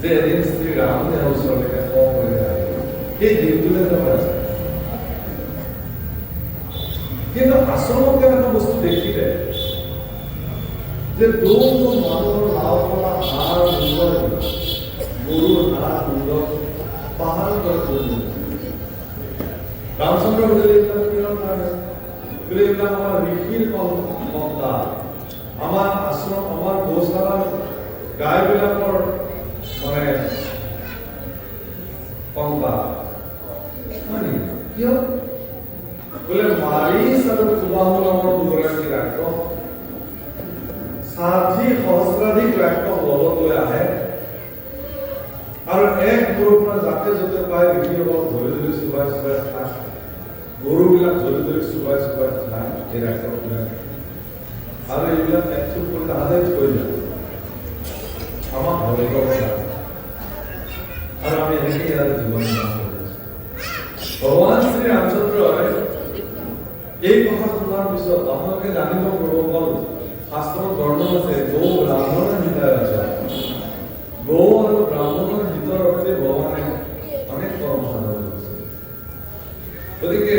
যে এদিন শ্ৰী ৰাম তেওঁৰ ওচৰলৈকে সশৰীৰে আহিব, সেই দিনটোলৈ যাব আছে। কিন্তু আচলতে এটা বস্তু দেখিলে যে দৌৰ মানুহৰ নাও পৰা হাড় মুণ্ডৰ গৰুৰ হাড় মুণ্ড পাহাৰ ৰামচন্দ্ৰ এইবিলাক আমাৰ ঋষিৰ মমতা, আমাৰ আশ্ৰম, আমাৰ গৌশালাৰ গাইবিলাকৰ মানে পন্থা কিয় বোলে মাৰিচ আৰু সুবাহু নামৰ দুগৰাকী ৰাক্ষস ষাঠি সহস্ৰাধিক ৰাক্ষস লগত লৈ আহে আৰু এক বৰষুণৰ যাতে য'তে পায় ঋষিসকলক ধৰি ধৰি চুবাই চুবাই খায়, গৰুবিলাক ধৰি ধৰি চুবাই চুবাই খায় এই ৰাক্ষসবিলাক। আৰু এইবিলাক একচুট কৰি তাহাঁতে থৈ যায় আমাক ভগৱত আৰু আমি এনেকৈ ইয়াত জীৱন নিৰ্বাহ কৰি আছোঁ। ভগৱান শ্ৰী ৰামচন্দ্ৰই এই কথা শুনাৰ পিছত আপোনালোকে জানিব প্ৰভুসকল, শাস্ত্ৰত বৰ্ণন আছে গৌ ব্ৰাহ্মণৰ হিতায় আছে। গৌ আৰু ব্ৰাহ্মণৰ হিতৰ অৰ্থে ভগৱানে অনেক কৰ্ম সাধন কৰিছে। গতিকে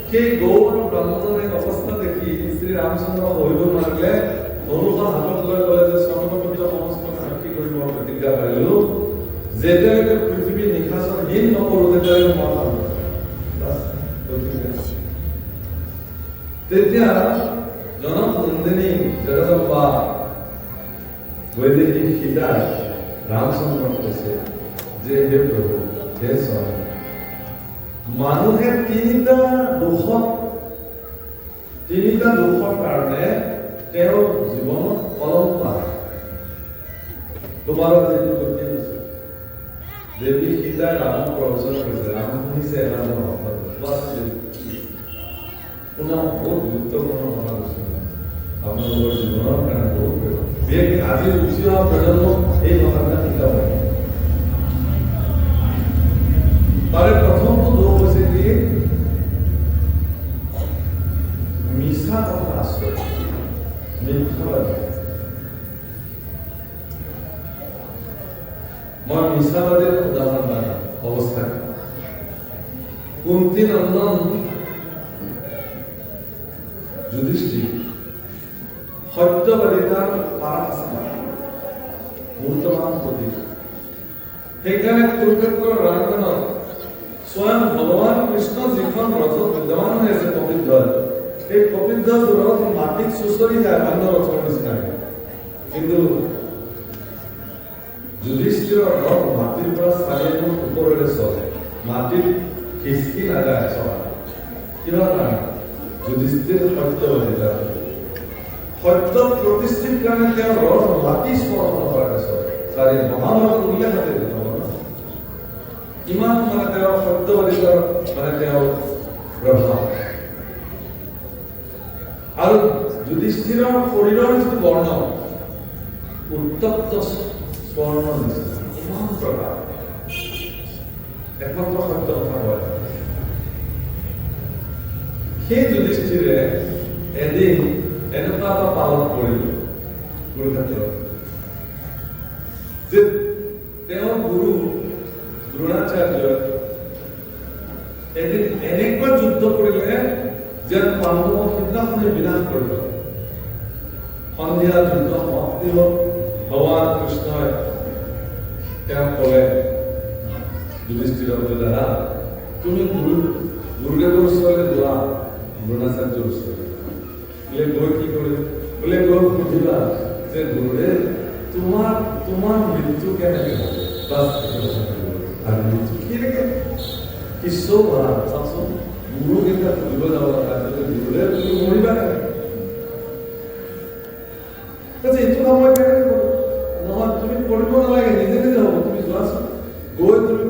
সেই গৌ আৰু ব্ৰাহ্মণৰ এই অৱস্থা দেখি শ্ৰী ৰামচন্দ্ৰ সহিব নোৱাৰিলে ধনুষৰ হাতত লৈ গ'লে যে স্বৰ্ণপুত্ৰ সমস্ত সাক্ষী কৰিব প্ৰতিজ্ঞা কৰিলো, যেতিয়ালৈকে পৃথিৱী নিশাচৰহীন নকৰোঁ তেতিয়ালৈকে মই তেতিয়া জননন্দিনী জগদম্বা বৈদেহী সীতাই ৰামচন্দ্ৰক কৈছে যে হে প্ৰভু, হে স্বামী, মানুহে তিনিটা দোষৰ কাৰণে তেওঁৰ জীৱনত কলংক পায়। তোমাৰ যিটো গতি হৈছে দেৱী সীতাই ৰামক প্ৰবচন কৰিছে, ৰাম শুনিছে ৰামৰ শুনাও বহুত গুৰুত্বপূৰ্ণ কথা কৈছে আপোনালোকৰ জীৱনৰ কাৰণে বহুত বিশেষকৈ আজি উঠি অহা প্ৰজন্মক এই কথাবিলাক শিকাব। তাৰে প্ৰথমটো দোষ হৈছে কি মিছা কথা আশ্ৰয়, মিথ্যাবাদী। মই মিছাবাদীৰ উদাহৰণ দিম অৱস্থা। কুন্তি নন্দন যুধিষ্ঠিৰ সত্যবাদিতাৰ পৰাকাষ্ঠা মূৰ্তমান প্ৰতীক। সেইকাৰণে কুৰুক্ষেত্ৰৰ ৰণখনত স্বয়ং ভগৱান কৃষ্ণ যিখন ৰথত বিদ্যমান হৈ আছে কপিধ্বজ, সেই কপিধ্বজ ৰথ মাটিত চুচৰি যায় অন্য ৰথৰ নিচিনাকৈ, কিন্তু যুধিষ্ঠিৰৰ ৰথ মাটিৰ পৰা 4 গুণ ওপৰেৰে চলে, মাটিত খিচকি নাযায় চলা। কিহৰ কাৰণে? যুধিষ্ঠিৰ সত্যবাদিতা, সত্য প্ৰতিষ্ঠিত কাৰণে তেওঁ ৰথ মাটি স্পৰ্শ নকৰাকৈ চলে। 4 মহাভাৰতত উল্লেখ আছে ইমান মানে তেওঁৰ সত্যবাদিতাৰ মানে তেওঁৰ প্ৰভাৱ। আৰু যুধিষ্ঠিৰৰ শৰীৰৰ যিটো বৰ্ণ উত্তপ্ত স্বৰ্ণৰ নিচিনা, ইমান প্ৰভাৱ একমাত্ৰ সত্য কথা কয়। সেই যুধিষ্ঠিৰে এদিন এনেকুৱা এটা পালন কৰিল কুৰুক্ষেত্ৰত যে তেওঁৰ গুৰু দ্ৰোণাচাৰ্যই এদিন এনেকুৱা যুদ্ধ কৰিলে যেন পাণ্ডৱক সিদিনাখনে বিনাশ কৰিব। সন্ধিয়া যুদ্ধ সমাপ্তি হ'ল। ভগৱান কৃষ্ণই তেওঁক ক'লে যুধিষ্ঠিৰক, দাদা তুমি গুৰুদেৱৰ ওচৰলৈ যোৱা, দ্ৰোণাচাৰ্যৰ ওচৰলৈ বোলে গৈ কি কৰিম, বোলে গৈ সুধিবা যে গুৰুদেৱ তোমাৰ মৃত্যু কেনেকৈ হ'ব, আৰু মৃত্যু কেনেকৈ শিষ্য ভৰা চাওকচোন, গুৰু কেইটা সুধিব যাব লগা, গুৰুদেৱ তুমি মৰিবা কেনেকৈ? এইটো কাম মই কেনেকৈ কৰোঁ? নহয়, তুমি কৰিব নালাগে, নিজে নিজে হ'ব, তুমি যোৱাচোন। গৈ তুমি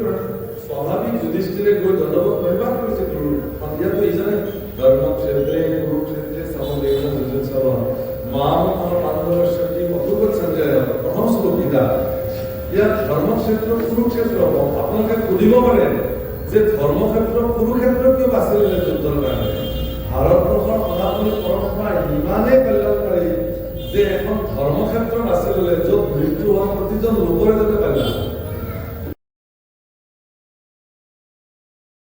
স্বাভাৱিক যুধিষ্ঠিৰে গৈ দণ্ডৱত প্ৰণিপাত কৰিছে গুৰু, সন্ধিয়াটো ইজনে সংবিধান ইয়াত ধৰ্মক্ষেত্ৰ কুৰুক্ষেত্ৰ আপোনালোকে সুধিব পাৰে যে ধৰ্মক্ষেত্ৰ কুৰুক্ষেত্ৰ কিয় বাছি ল'লে যুদ্ধৰ কাৰণে। ভাৰতবৰ্ষৰ সনাতনী পৰম্পৰা ইমানেই কল্যাণকাৰী যে এখন ধৰ্মক্ষেত্ৰ বাছি ল'লে য'ত মৃত্যু হোৱা প্ৰতিজন লোকৰে যাতে কল্যাণ হয়।